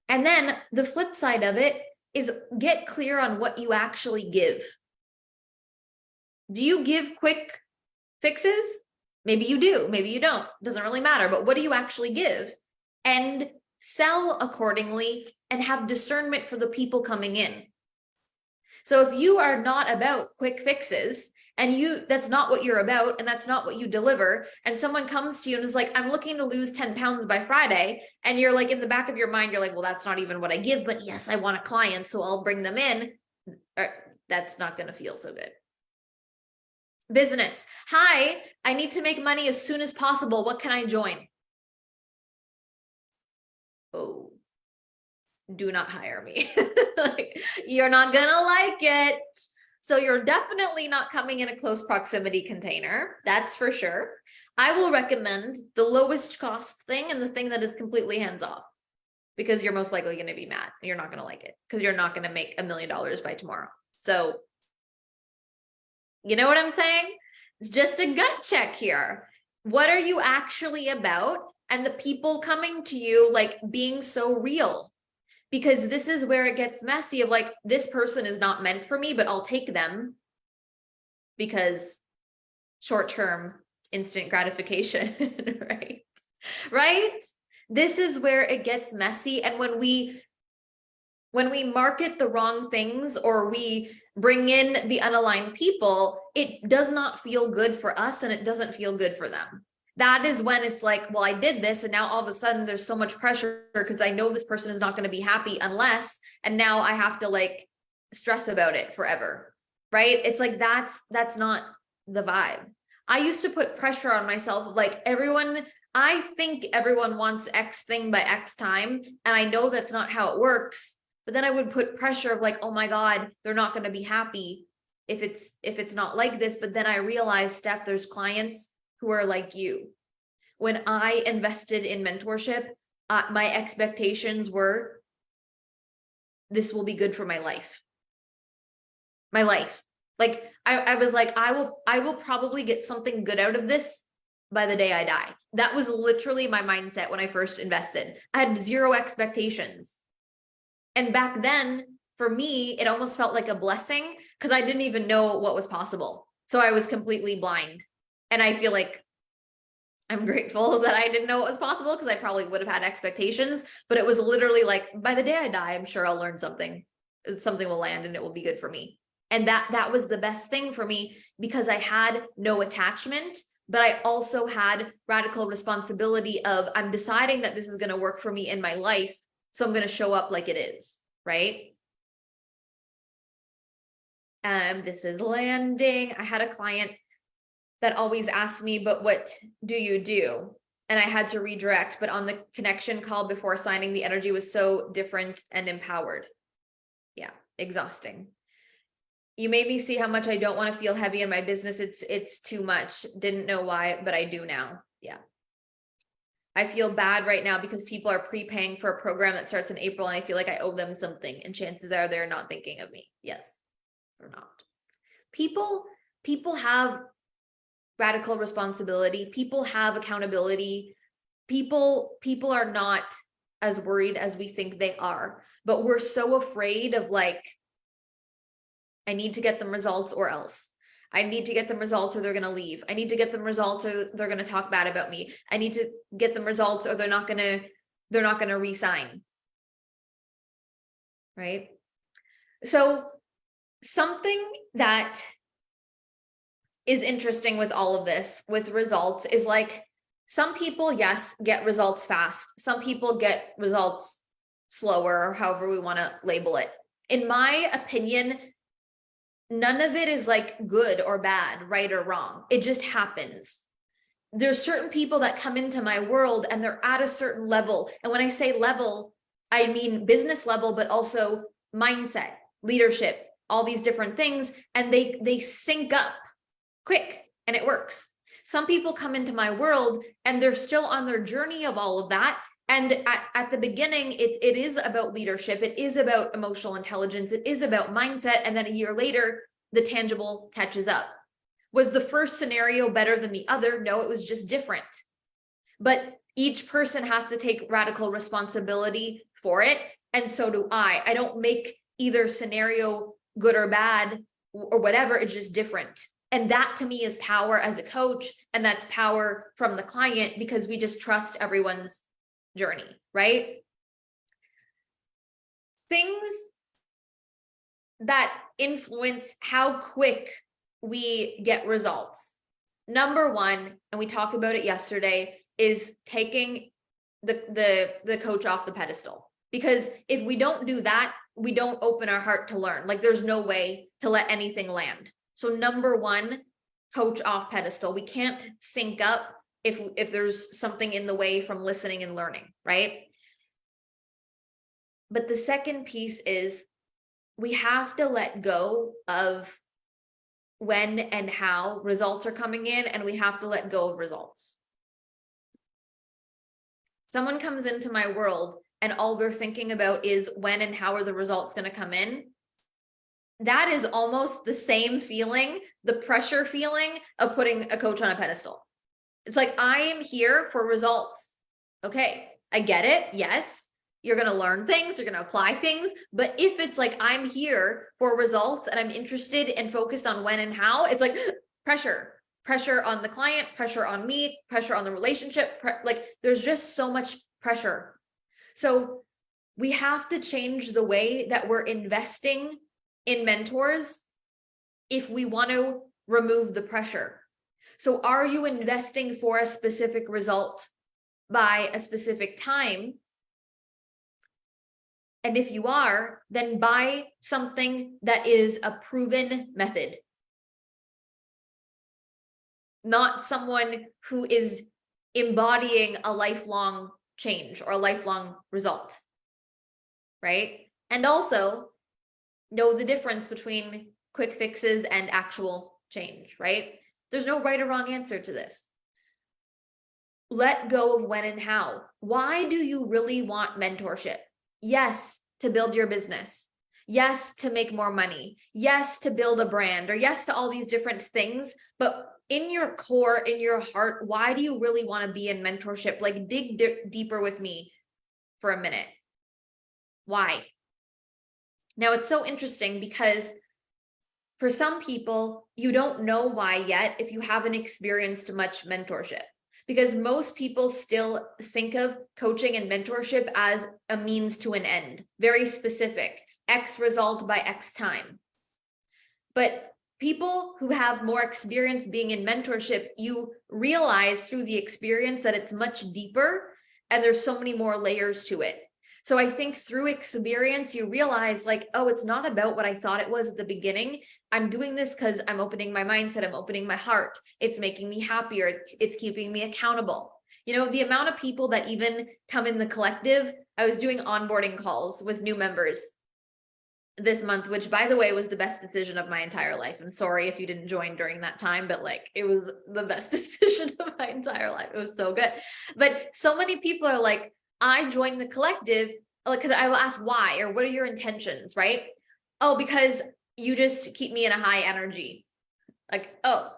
S1: And then the flip side of it is get clear on what you actually give. Do you give quick fixes? Maybe you do, maybe you don't. Doesn't really matter. But what do you actually give? And sell accordingly and have discernment for the people coming in. So if you are not about quick fixes, and that's not what you're about, and that's not what you deliver, and someone comes to you and is like, I'm looking to lose 10 pounds by Friday, and you're like, in the back of your mind, you're like, well, that's not even what I give, but yes, I want a client, so I'll bring them in. That's not going to feel so good. Business. Hi, I need to make money as soon as possible. What can I join? Oh, do not hire me. Like, you're not gonna like it. So you're definitely not coming in a close proximity container. That's for sure. I will recommend the lowest cost thing and the thing that is completely hands off, because you're most likely going to be mad. You're not going to like it because you're not going to make $1 million by tomorrow. So you know what I'm saying? It's just a gut check here. What are you actually about? And the people coming to you, like, being so real, because this is where it gets messy of like, this person is not meant for me, but I'll take them because short-term instant gratification, right? Right? This is where it gets messy. And when we market the wrong things, or we bring in the unaligned people, it does not feel good for us, and it doesn't feel good for them. That is when it's like, well, I did this, and now all of a sudden there's so much pressure because I know this person is not going to be happy unless, and now I have to like stress about it forever, right? It's like, that's not the vibe. I used to put pressure on myself, like, I think everyone wants X thing by X time, and I know that's not how it works. But then I would put pressure of like, oh my God, they're not going to be happy if it's not like this. But then I realized, Steph, there's clients who are like you. When I invested in mentorship, my expectations were, this will be good for my life. My life. Like I was like, I will probably get something good out of this by the day I die. That was literally my mindset when I first invested. I had zero expectations. And back then, for me, it almost felt like a blessing because I didn't even know what was possible. So I was completely blind. And I feel like I'm grateful that I didn't know what was possible, because I probably would have had expectations. But it was literally like, by the day I die, I'm sure I'll learn something. Something will land and it will be good for me. And that was the best thing for me, because I had no attachment, but I also had radical responsibility of, I'm deciding that this is going to work for me in my life. So I'm going to show up like it is, right? This is landing. I had a client that always asked me, but what do you do? And I had to redirect, but on the connection call before signing, the energy was so different and empowered. Yeah, exhausting. You made me see how much I don't want to feel heavy in my business. It's too much. Didn't know why, but I do now. Yeah. I feel bad right now because people are prepaying for a program that starts in April, and I feel like I owe them something, and chances are they're not thinking of me. Yes, or not. People have radical responsibility. People have accountability. People are not as worried as we think they are, but we're so afraid of like, I need to get them results or else. I need to get them results or they're going to leave. I need to get them results or they're going to talk bad about me. I need to get them results or they're not going to re-sign. Right? So something that is interesting with all of this, with results, is like some people, yes, get results fast. Some people get results slower, or however we want to label it. In my opinion, none of it is like good or bad, right or wrong. It just happens. There's certain people that come into my world and they're at a certain level. And when I say level, I mean business level, but also mindset, leadership, all these different things. And they sync up quick and it works. Some people come into my world and they're still on their journey of all of that. And at the beginning, it is about leadership. It is about emotional intelligence. It is about mindset. And then a year later, the tangible catches up. Was the first scenario better than the other? No, it was just different. But each person has to take radical responsibility for it. And so do I. I don't make either scenario good or bad or whatever. It's just different. And that to me is power as a coach. And that's power from the client because we just trust everyone's journey, right? Things that influence how quick we get results. Number one, and we talked about it yesterday, is taking the coach off the pedestal. Because if we don't do that, we don't open our heart to learn. Like there's no way to let anything land. So number one, coach off pedestal. We can't sync up if there's something in the way from listening and learning, right? But the second piece is we have to let go of when and how results are coming in, and we have to let go of results. Someone comes into my world and all they're thinking about is when and how are the results going to come in. That is almost the same feeling, the pressure feeling of putting a coach on a pedestal. It's like, I am here for results. Okay, I get it. Yes, you're going to learn things, you're going to apply things. But if it's like, I'm here for results and I'm interested and focused on when and how, it's like pressure on the client, pressure on me, pressure on the relationship. Like there's just so much pressure. So we have to change the way that we're investing in mentors if we want to remove the pressure. So are you investing for a specific result by a specific time? And if you are, then buy something that is a proven method. Not someone who is embodying a lifelong change or a lifelong result, right? And also know the difference between quick fixes and actual change, right? There's no right or wrong answer to this. Let go of when and how. Why do you really want mentorship? Yes, to build your business. Yes, to make more money. Yes, to build a brand, or yes to all these different things. But in your core, in your heart, why do you really want to be in mentorship? Like dig deeper with me for a minute. Why? Now it's so interesting because for some people, you don't know why yet if you haven't experienced much mentorship. Because most people still think of coaching and mentorship as a means to an end, very specific, X result by X time. But people who have more experience being in mentorship, you realize through the experience that it's much deeper and there's so many more layers to it. So I think through experience, you realize like, oh, it's not about what I thought it was at the beginning. I'm doing this because I'm opening my mindset. I'm opening my heart. It's making me happier. It's keeping me accountable. You know, the amount of people that even come in the collective, I was doing onboarding calls with new members this month, which by the way, was the best decision of my entire life. I'm sorry if you didn't join during that time, but like, it was the best decision of my entire life. It was so good. But so many people are like, I joined the collective, like, because I will ask why, or what are your intentions, right? Oh, because you just keep me in a high energy. Like, oh,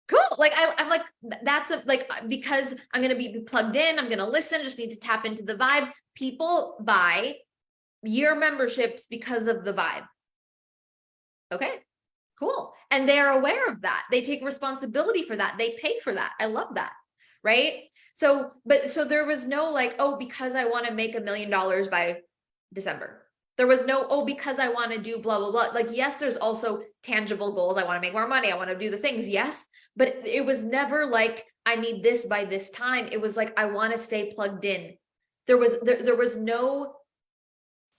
S1: cool. Like, I'm like, that's because I'm going to be plugged in. I'm going to listen, just need to tap into the vibe. People buy year memberships because of the vibe. Okay, Cool. And they're aware of that. They take responsibility for that. They pay for that. I love that. Right. So there was no like, oh, because I want to make $1 million by December. There was no, oh, because I want to do blah, blah, blah. Like, yes, there's also tangible goals. I want to make more money. I want to do the things. Yes. But it was never like, I need this by this time. It was like, I want to stay plugged in. There was no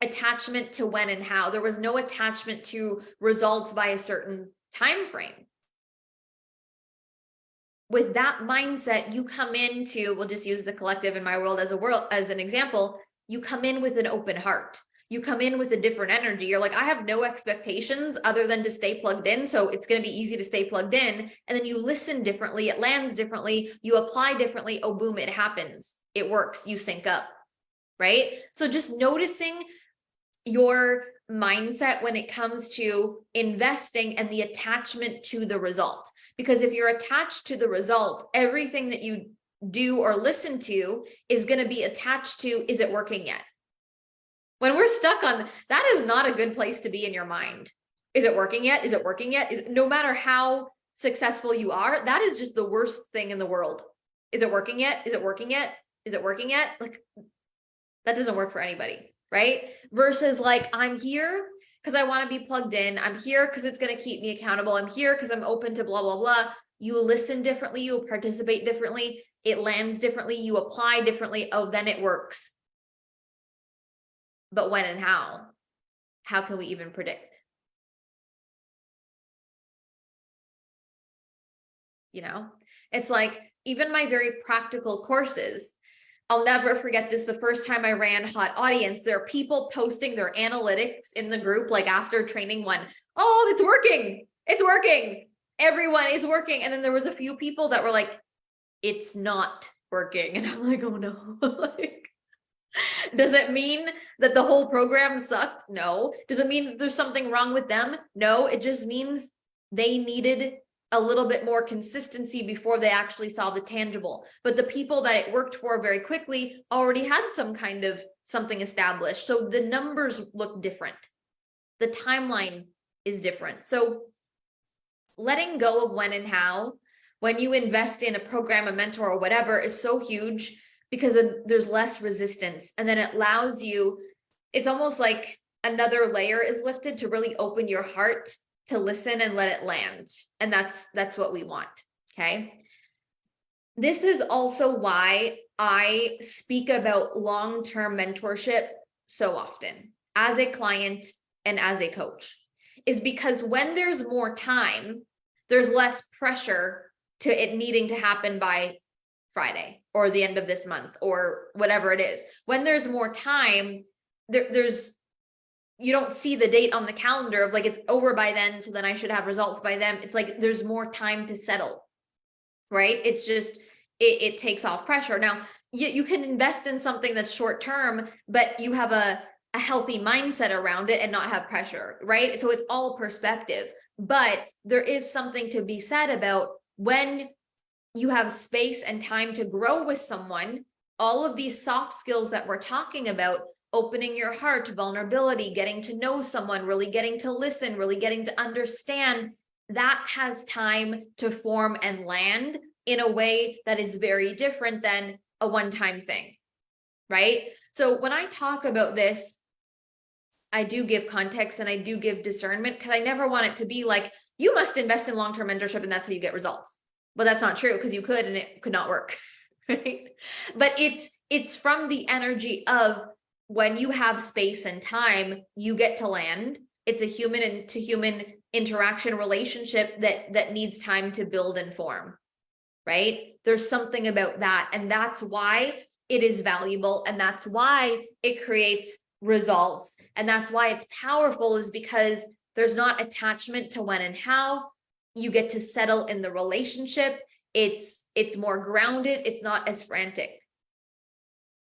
S1: attachment to when and how. There was no attachment to results by a certain time frame. With that mindset, you come into, we'll just use the collective in my world as an example, you come in with an open heart. You come in with a different energy. You're like, I have no expectations other than to stay plugged in. So it's going to be easy to stay plugged in. And then you listen differently. It lands differently. You apply differently. Oh, boom, it happens. It works. You sync up, right? So just noticing your mindset when it comes to investing and the attachment to the result. Because if you're attached to the result, everything that you do or listen to is going to be attached to, is it working yet? When we're stuck on, that is not a good place to be in your mind. Is it working yet? Is it working yet? No matter how successful you are, that is just the worst thing in the world. Is it working yet? Is it working yet? Is it working yet? Like, that doesn't work for anybody, right? Versus like, I'm here because I want to be plugged in. I'm here because it's going to keep me accountable. I'm here because I'm open to blah, blah, blah. You listen differently. You participate differently. It lands differently. You apply differently. Oh, then it works. But when and how can we even predict? You know, it's like even my very practical courses, I'll never forget this. The first time I ran Hot Audience, there are people posting their analytics in the group, like after training one, oh, it's working. It's working. Everyone is working. And then there was a few people that were like, it's not working. And I'm like, oh no. Like, does it mean that the whole program sucked? No. Does it mean that there's something wrong with them? No. It just means they needed a little bit more consistency before they actually saw the tangible. But the people that it worked for very quickly already had some kind of something established. So the numbers look different. The timeline is different. So letting go of when and how, when you invest in a program, a mentor, or whatever, is so huge, because there's less resistance. And then it allows you, it's almost like another layer is lifted to really open your heart to listen and let it land. And that's what we want. Okay. This is also why I speak about long-term mentorship so often as a client and as a coach, is because when there's more time, there's less pressure to it needing to happen by Friday or the end of this month or whatever it is. When there's more time, you don't see the date on the calendar of like, it's over by then, so then I should have results by then. It's like, there's more time to settle, right? It's just, it takes off pressure. Now, you can invest in something that's short term, but you have a healthy mindset around it and not have pressure, right? So it's all perspective, but there is something to be said about when you have space and time to grow with someone, all of these soft skills that we're talking about, opening your heart, vulnerability, getting to know someone, really getting to listen, really getting to understand, that has time to form and land in a way that is very different than a one-time thing, right? So when I talk about this, I do give context and I do give discernment, because I never want it to be like, you must invest in long-term mentorship and that's how you get results. But that's not true, because you could and it could not work, right? But it's from the energy of, when you have space and time, you get to land. It's a human to human interaction relationship that needs time to build and form, right? There's something about that. And that's why it is valuable. And that's why it creates results. And that's why it's powerful, is because there's not attachment to when and how. You get to settle in the relationship. It's more grounded. It's not as frantic,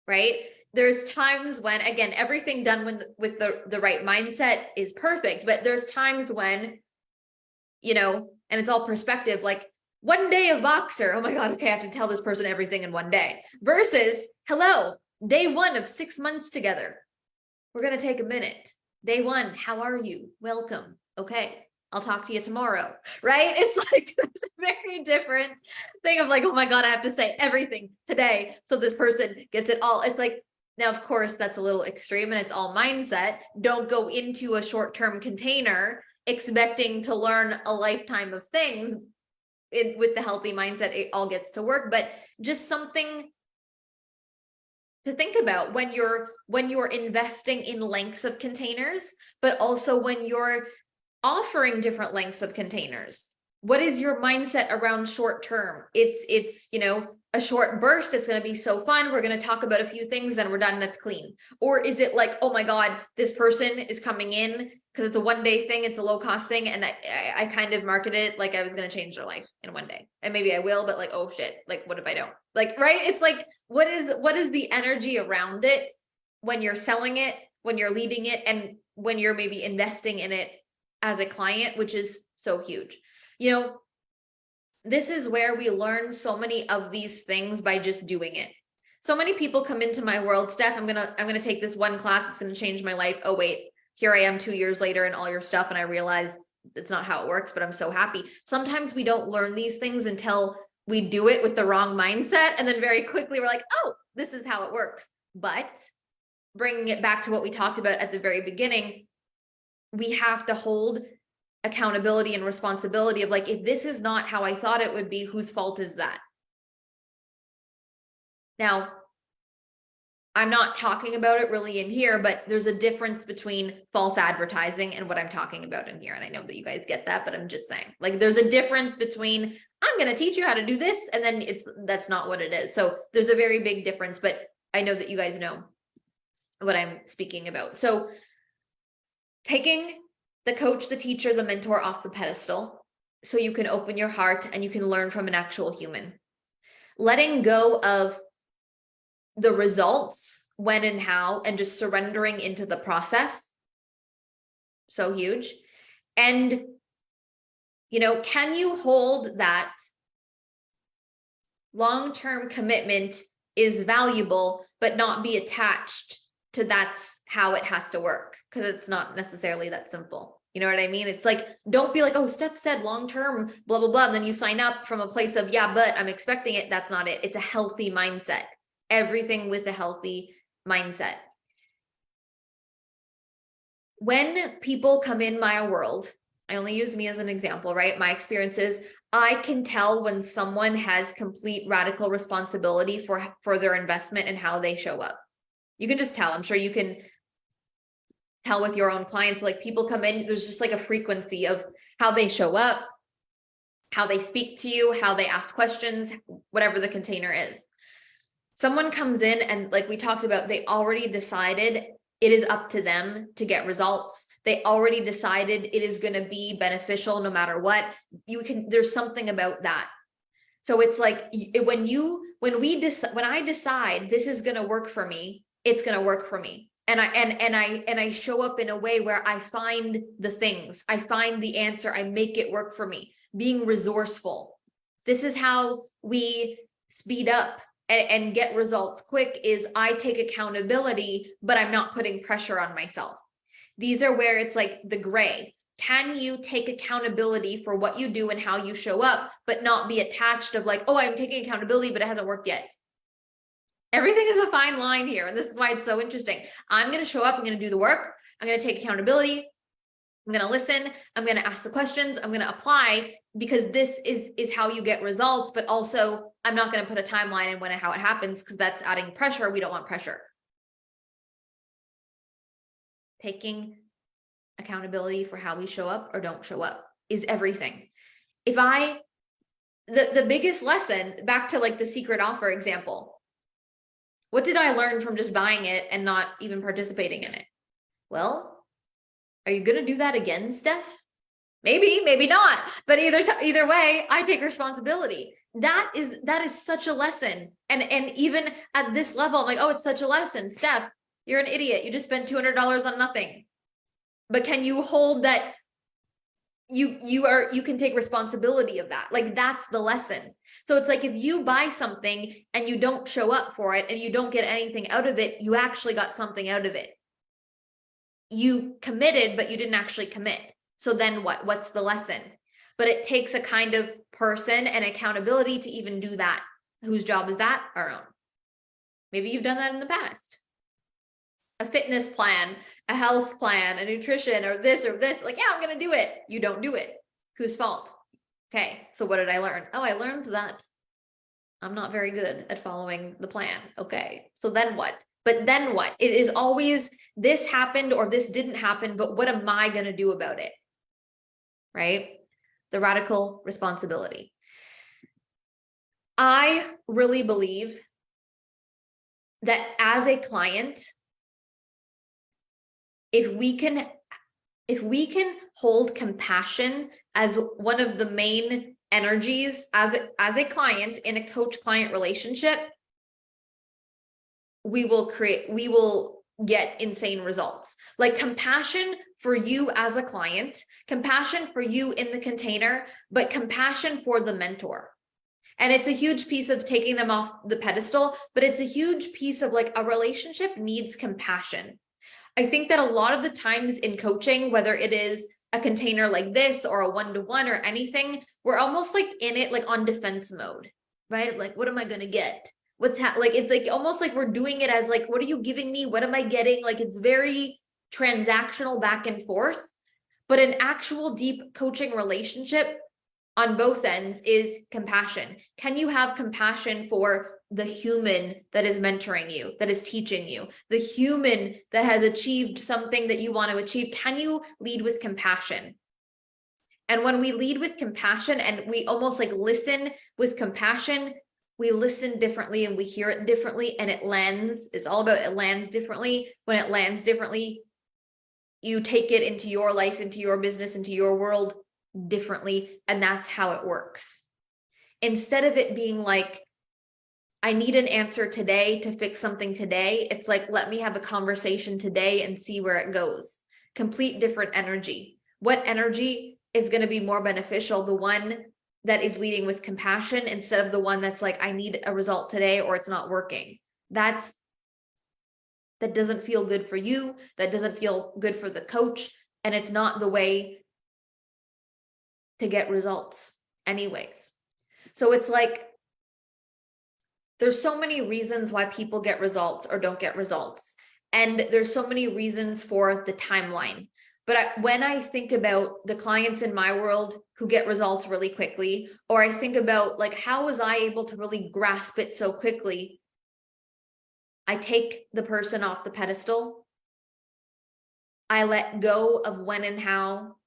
S1: right? There's times when, again, everything done with the right mindset is perfect, but there's times when, and it's all perspective, like one day of Voxer, oh my God, okay, I have to tell this person everything in one day, versus, hello, day 1 of 6 months together. We're going to take a minute. Day 1, how are you? Welcome. Okay. I'll talk to you tomorrow, right? It's like there's a very different thing of like, oh my God, I have to say everything today so this person gets it all. It's like, now, of course, that's a little extreme and it's all mindset. Don't go into a short-term container expecting to learn a lifetime of things. With the healthy mindset, it all gets to work, but just something to think about when you're investing in lengths of containers, but also when you're offering different lengths of containers. What is your mindset around short term? It's a short burst. It's going to be so fun. We're going to talk about a few things, then we're done. That's clean. Or is it like, oh my God, this person is coming in because it's a one-day thing. It's a low-cost thing, and I kind of marketed it like I was going to change their life in one day, and maybe I will, but like, oh shit, like what if I don't? Like, right? It's like, what is the energy around it when you're selling it, when you're leading it, and when you're maybe investing in it as a client, which is so huge. This is where we learn so many of these things by just doing it. So many people come into my world, Steph, I'm gonna take this one class, it's gonna change my life. Oh wait, here I am 2 years later and all your stuff, and I realized it's not how it works, but I'm so happy. Sometimes we don't learn these things until we do it with the wrong mindset, and then very quickly we're like, oh, this is how it works. But bringing it back to what we talked about at the very beginning, we have to hold accountability and responsibility of like, if this is not how I thought it would be, whose fault is that? Now, I'm not talking about it really in here, but there's a difference between false advertising and what I'm talking about in here. And I know that you guys get that, but I'm just saying, like, there's a difference between I'm going to teach you how to do this, and then that's not what it is. So there's a very big difference, but I know that you guys know what I'm speaking about. So taking the coach, the teacher, the mentor off the pedestal so you can open your heart and you can learn from an actual human. Letting go of the results, when and how, and just surrendering into the process. So huge. And, can you hold that long-term commitment is valuable, but not be attached to that's how it has to work? Because it's not necessarily that simple. You know what I mean? It's like, don't be like, oh, Steph said long-term, blah, blah, blah. And then you sign up from a place of, yeah, but I'm expecting it. That's not it. It's a healthy mindset. Everything with a healthy mindset. When people come in my world, I only use me as an example, right? My experience is I can tell when someone has complete radical responsibility for their investment and how they show up. You can just tell. I'm sure you can tell with your own clients, like people come in, there's just like a frequency of how they show up, how they speak to you, how they ask questions, whatever the container is. Someone comes in and, like we talked about, they already decided it is up to them to get results. They already decided it is going to be beneficial no matter what. There's something about that. So it's like when I decide this is going to work for me, it's going to work for me. And I show up in a way where I find the things, I find the answer, I make it work for me. Being resourceful. This is how we speed up and get results quick, is I take accountability, but I'm not putting pressure on myself. These are where it's like the gray. Can you take accountability for what you do and how you show up, but not be attached of like, oh, I'm taking accountability, but it hasn't worked yet. Everything is a fine line here. And this is why it's so interesting. I'm going to show up. I'm going to do the work. I'm going to take accountability. I'm going to listen. I'm going to ask the questions. I'm going to apply, because this is how you get results. But also, I'm not going to put a timeline in when and how it happens, because that's adding pressure. We don't want pressure. Taking accountability for how we show up or don't show up is everything. The biggest lesson, back to like the secret offer example, what did I learn from just buying it and not even participating in it? Well, are you going to do that again, Steph? Maybe, maybe not. But either way, I take responsibility. That is such a lesson. And even at this level, I'm like, oh, it's such a lesson. Steph, you're an idiot. You just spent $200 on nothing. But can you hold that? You can take responsibility of that. Like, that's the lesson. So it's like, if you buy something and you don't show up for it and you don't get anything out of it, you actually got something out of it. You committed, but you didn't actually commit. So then what? What's the lesson? But it takes a kind of person and accountability to even do that. Whose job is that? Our own. Maybe you've done that in the past. A fitness plan, a health plan, a nutrition, or this, like, yeah, I'm going to do it. You don't do it. Whose fault? Okay, so what did I learn? Oh, I learned that I'm not very good at following the plan. Okay, so then what? But then what? It is always this happened or this didn't happen, but what am I going to do about it? Right? The radical responsibility. I really believe that as a client, if we can hold compassion as one of the main energies as a client in a coach-client relationship, we will get insane results. Like compassion for you as a client, compassion for you in the container, but compassion for the mentor. And it's a huge piece of taking them off the pedestal, but it's a huge piece of like a relationship needs compassion. I think that a lot of the times in coaching, whether it is a container like this or a one-to-one or anything, we're almost like in it, like on defense mode, right? Like, what am I going to get? Like, it's like almost like we're doing it as like, what are you giving me? What am I getting? Like, it's very transactional back and forth, but an actual deep coaching relationship on both ends is compassion. Can you have compassion for the human that is mentoring you, that is teaching you, the human that has achieved something that you want to achieve? Can you lead with compassion? And when we lead with compassion and we almost like listen with compassion, we listen differently and we hear it differently, and it lands. It's all about it lands differently. When it lands differently, you take it into your life, into your business, into your world differently, and that's how it works. Instead of it being like, I need an answer today to fix something today, it's like, let me have a conversation today and see where it goes. Complete different energy. What energy is going to be more beneficial? The one that is leading with compassion instead of the one that's like, I need a result today or it's not working. That doesn't feel good for you. That doesn't feel good for the coach. And it's not the way to get results anyways. So it's like, there's so many reasons why people get results or don't get results. And there's so many reasons for the timeline. But when I think about the clients in my world who get results really quickly, or I think about like, how was I able to really grasp it so quickly? I take the person off the pedestal. I let go of when and how.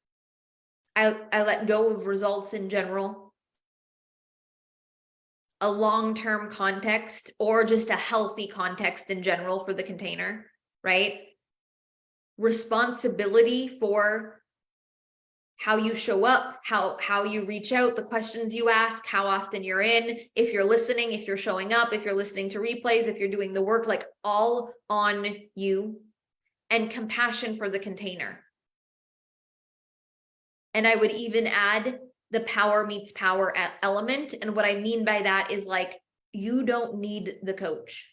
S1: I let go of results in general. A long-term context or just a healthy context in general for the container, right? Responsibility for how you show up, how you reach out, the questions you ask, how often you're in, if you're listening, if you're showing up, if you're listening to replays, if you're doing the work, like all on you. And compassion for the container. And I would even add the power meets power element. And what I mean by that is like, you don't need the coach.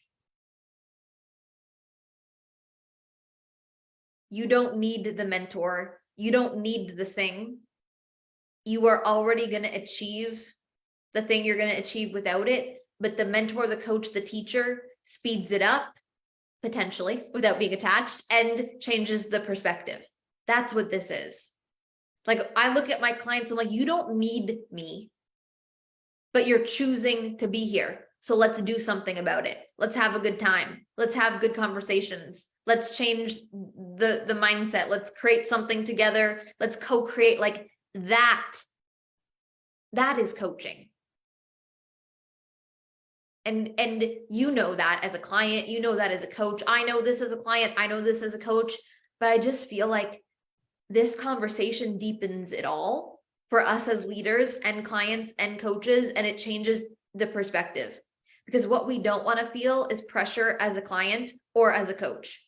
S1: You don't need the mentor. You don't need the thing. You are already going to achieve the thing you're going to achieve without it. But the mentor, the coach, the teacher speeds it up, potentially, without being attached, and changes the perspective. That's what this is. Like, I look at my clients, I'm like, you don't need me, but you're choosing to be here. So let's do something about it. Let's have a good time. Let's have good conversations. Let's change the mindset. Let's create something together. Let's co-create. Like that is coaching. And you know that as a client, you know that as a coach. I know this as a client. I know this as a coach, but I just feel like this conversation deepens it all for us as leaders and clients and coaches, and it changes the perspective. Because what we don't want to feel is pressure as a client or as a coach.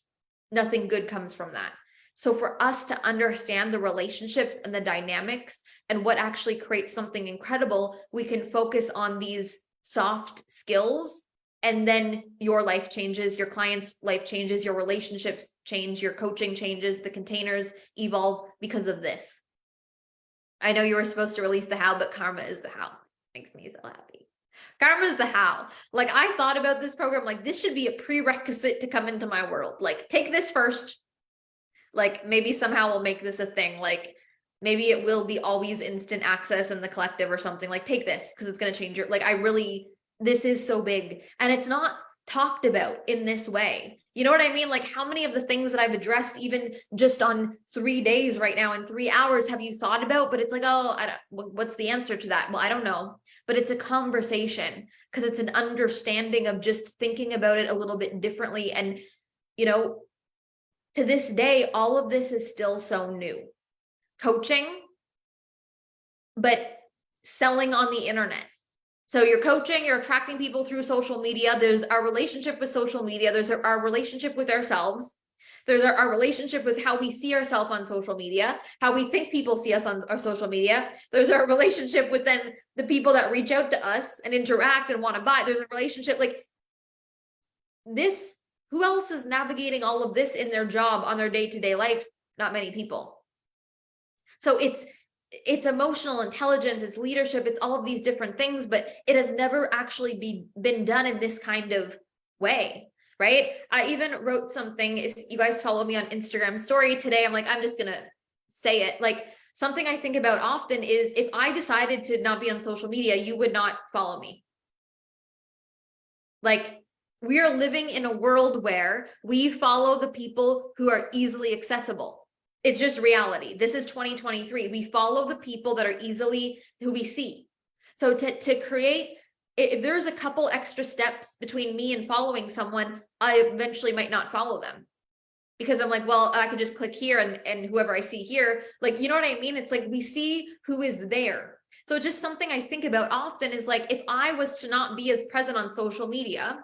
S1: Nothing good comes from that. So for us to understand the relationships and the dynamics and what actually creates something incredible, we can focus on these soft skills, and then your life changes, your client's life changes, your relationships change, your coaching changes, the containers evolve because of this. I know you were supposed to release the how, but karma is the how. Makes me so happy. Karma is the how. Like, I thought about this program, like, this should be a prerequisite to come into my world. Like, take this first. Like, maybe somehow we'll make this a thing. Like, maybe it will be always instant access in the collective or something. Like, take this because it's going to change your, like, this is so big. And it's not talked about in this way. You know what I mean? Like, how many of the things that I've addressed, even just on 3 days right now in 3 hours, have you thought about? But it's like, oh, what's the answer to that? Well, I don't know. But it's a conversation because it's an understanding of just thinking about it a little bit differently. And, you know, to this day, all of this is still so new. Coaching, but selling on the internet. So you're coaching, you're attracting people through social media. There's our relationship with social media. There's our relationship with ourselves. There's our relationship with how we see ourselves on social media, how we think people see us on our social media. There's our relationship with then the people that reach out to us and interact and want to buy. There's a relationship like this. Who else is navigating all of this in their job on their day-to-day life? Not many people. So it's emotional intelligence, it's leadership, it's all of these different things, but it has never actually been done in this kind of way, right? I even wrote something, if you guys follow me on Instagram story today, I'm like, I'm just gonna say it. Like, something I think about often is if I decided to not be on social media, you would not follow me. Like, we are living in a world where we follow the people who are easily accessible. It's just reality. This is 2023. We follow the people that are who we see. So to create, if there's a couple extra steps between me and following someone, I eventually might not follow them because I'm like, well, I could just click here and whoever I see here, like, you know what I mean? It's like, we see who is there. So just something I think about often is like, if I was to not be as present on social media,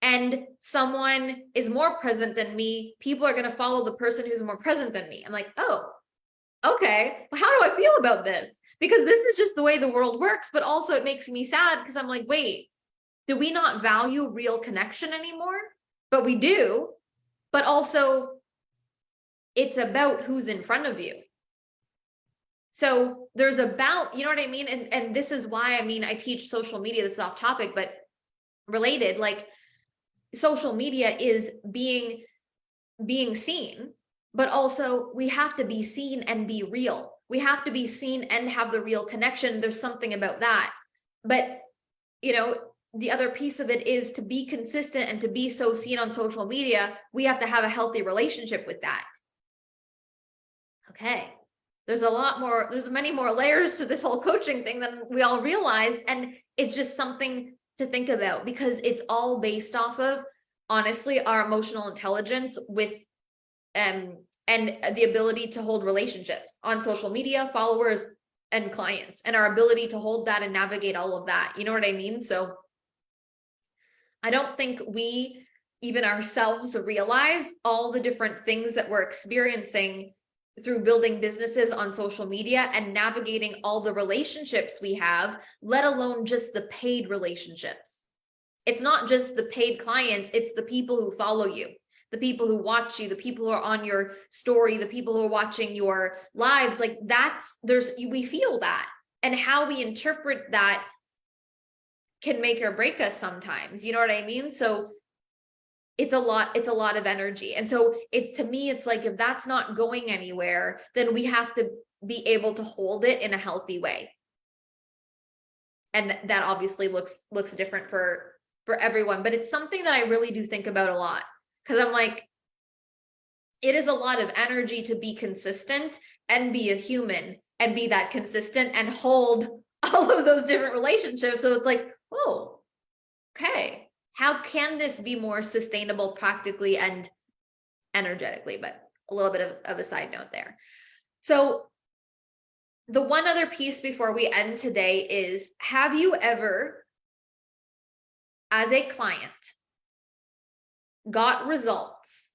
S1: and someone is more present than me, people are going to follow the person who's more present than me. I'm like, oh, okay. Well, how do I feel about this? Because this is just the way the world works, but also it makes me sad because I'm like, wait, do we not value real connection anymore? But we do, but also it's about who's in front of you. So there's about, you know what I mean? And this is why, I mean, I teach social media, this is off topic, but related, like, social media is being seen, but also we have to be seen and be real. We have to be seen and have the real connection. There's something about that. But, you know, the other piece of it is to be consistent and to be so seen on social media, we have to have a healthy relationship with that. Okay. There's many more layers to this whole coaching thing than we all realize. And it's just something to think about because it's all based off of, honestly, our emotional intelligence with and the ability to hold relationships on social media, followers and clients, and our ability to hold that and navigate all of that. You know what I mean? So I don't think we even ourselves realize all the different things that we're experiencing through building businesses on social media and navigating all the relationships we have, let alone just the paid relationships. It's not just the paid clients, it's the people who follow you, the people who watch you, the people who are on your story, the people who are watching your lives. Like, we feel that, and how we interpret that can make or break us sometimes. You know what I mean? So it's a lot of energy. And so to me, it's like, if that's not going anywhere, then we have to be able to hold it in a healthy way. And that obviously looks different for everyone, but it's something that I really do think about a lot, because I'm like, it is a lot of energy to be consistent and be a human and be that consistent and hold all of those different relationships. So it's like, oh, okay, how can this be more sustainable practically and energetically? But a little bit of a side note there. So the one other piece before we end today is, have you ever, as a client, got results,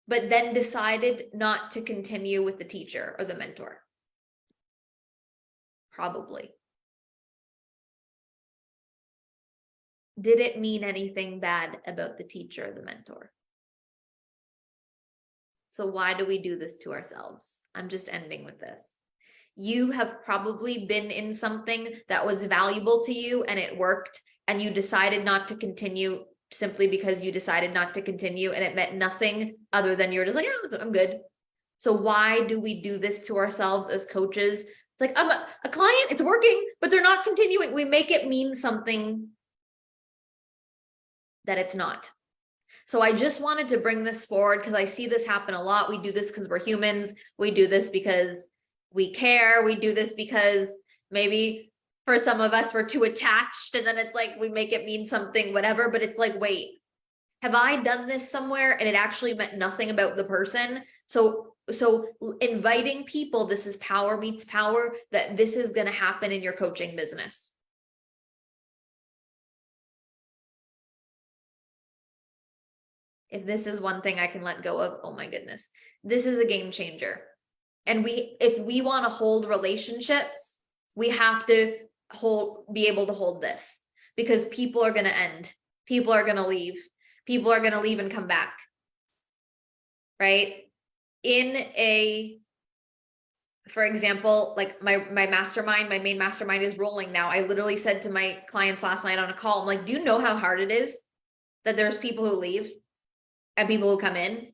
S1: but then decided not to continue with the teacher or the mentor? Probably. Did it mean anything bad about the teacher or the mentor? So why do we do this to ourselves? I'm just ending with this. you have probably been in something that was valuable to you and it worked, and you decided not to continue simply because you decided not to continue, and it meant nothing other than you're just like, oh, I'm good. So why do we do this to ourselves as coaches? It's like, I'm a client, it's working, but they're not continuing. We make it mean something that it's not. So I just wanted to bring this forward because I see this happen a lot. We do this because we're humans. We do this because we care. We do this because maybe for some of us, we're too attached, and then it's like we make it mean something, whatever. But it's like, wait, have I done this somewhere and it actually meant nothing about the person? So inviting people, this is power meets power, that this is going to happen in your coaching business. If this is one thing I can let go of, oh my goodness, this is a game changer. And if we want to hold relationships, we have to be able to hold this, because people are going to end. People are going to leave. People are going to leave and come back. Right? For example, like my mastermind, my main mastermind is rolling now. I literally said to my clients last night on a call, I'm like, do you know how hard it is that there's people who leave and people who come in,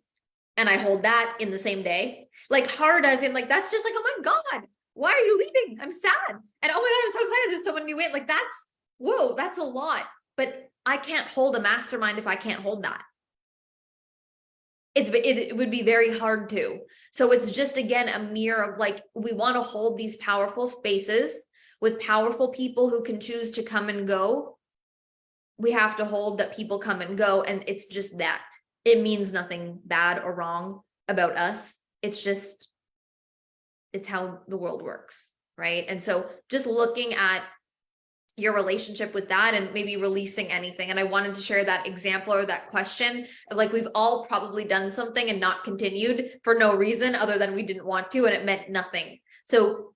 S1: and I hold that in the same day? Like, hard as in, like, that's just like, oh my God, why are you leaving? I'm sad. And oh my God, I'm so excited there's someone new in. Like, whoa, that's a lot. But I can't hold a mastermind if I can't hold that. It would be very hard to. So it's just, again, a mirror of like, we want to hold these powerful spaces with powerful people who can choose to come and go. We have to hold that people come and go, and it's just that. It means nothing bad or wrong about us. It's how the world works, right? And so just looking at your relationship with that and maybe releasing anything. And I wanted to share that example or that question of like, we've all probably done something and not continued for no reason other than we didn't want to, and it meant nothing. So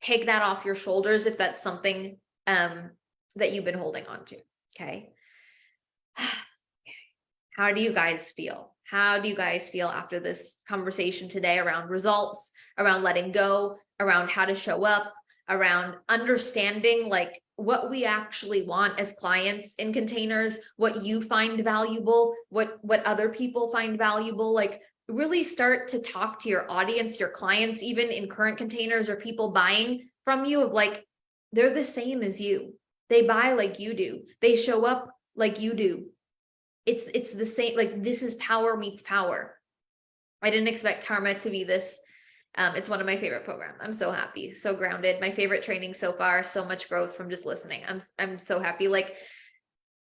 S1: take that off your shoulders if that's something that you've been holding on to. Okay. How do you guys feel? How do you guys feel after this conversation today around results, around letting go, around how to show up, around understanding like what we actually want as clients in containers, what you find valuable, what other people find valuable? Like, really start to talk to your audience, your clients, even in current containers or people buying from you, of like, they're the same as you. They buy like you do. They show up like you do. It's the same. Like, this is power meets power. I didn't expect Karma to be this. It's one of my favorite programs. I'm so happy, so grounded. My favorite training so far. So much growth from just listening. I'm so happy. Like,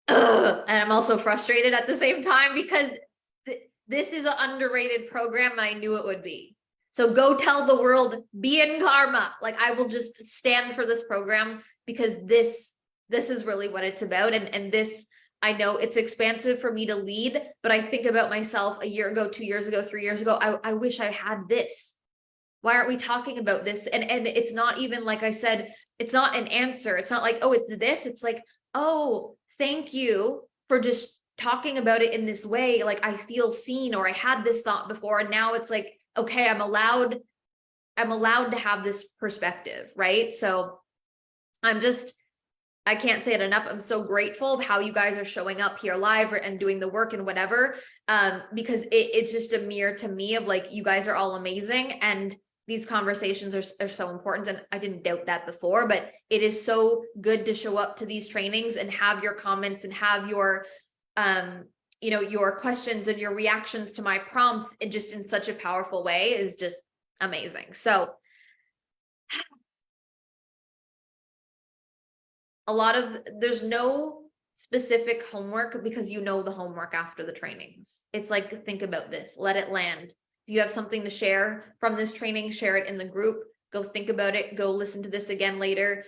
S1: and I'm also frustrated at the same time because this is an underrated program, and I knew it would be. So go tell the world, be in Karma. Like, I will just stand for this program because this is really what it's about. And this, I know it's expansive for me to lead, but I think about myself a year ago, 2 years ago, 3 years ago. I wish I had this. Why aren't we talking about this? And it's not even, like I said, it's not an answer. It's not like, oh, it's this. It's like, oh, thank you for just talking about it in this way. Like, I feel seen, or I had this thought before, and now it's like, okay, I'm allowed to have this perspective, right? So I can't say it enough. I'm so grateful of how you guys are showing up here live and doing the work and whatever, because it's just a mirror to me of like, you guys are all amazing, and these conversations are so important. And I didn't doubt that before, but it is so good to show up to these trainings and have your comments and have your, your questions and your reactions to my prompts in such a powerful way is just amazing. So there's no specific homework, because you know the homework after the trainings. It's like, think about this, let it land. If you have something to share from this training, share it in the group. Go think about it. Go listen to this again later.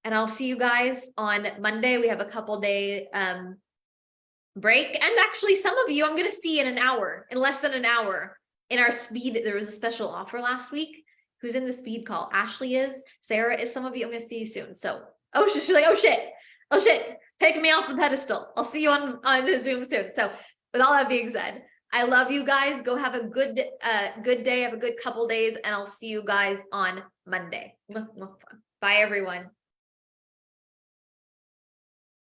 S1: And I'll see you guys on Monday. We have a couple day break. And actually, some of you I'm going to see in less than an hour in our speed. There was a special offer last week. Who's in the speed call? Ashley is, Sarah is, some of you. I'm going to see you soon. So, she's like, oh shit, taking me off the pedestal. I'll see you on the Zoom soon. So with all that being said, I love you guys. Go have a good day. Have a good couple days, and I'll see you guys on Monday. Bye, everyone.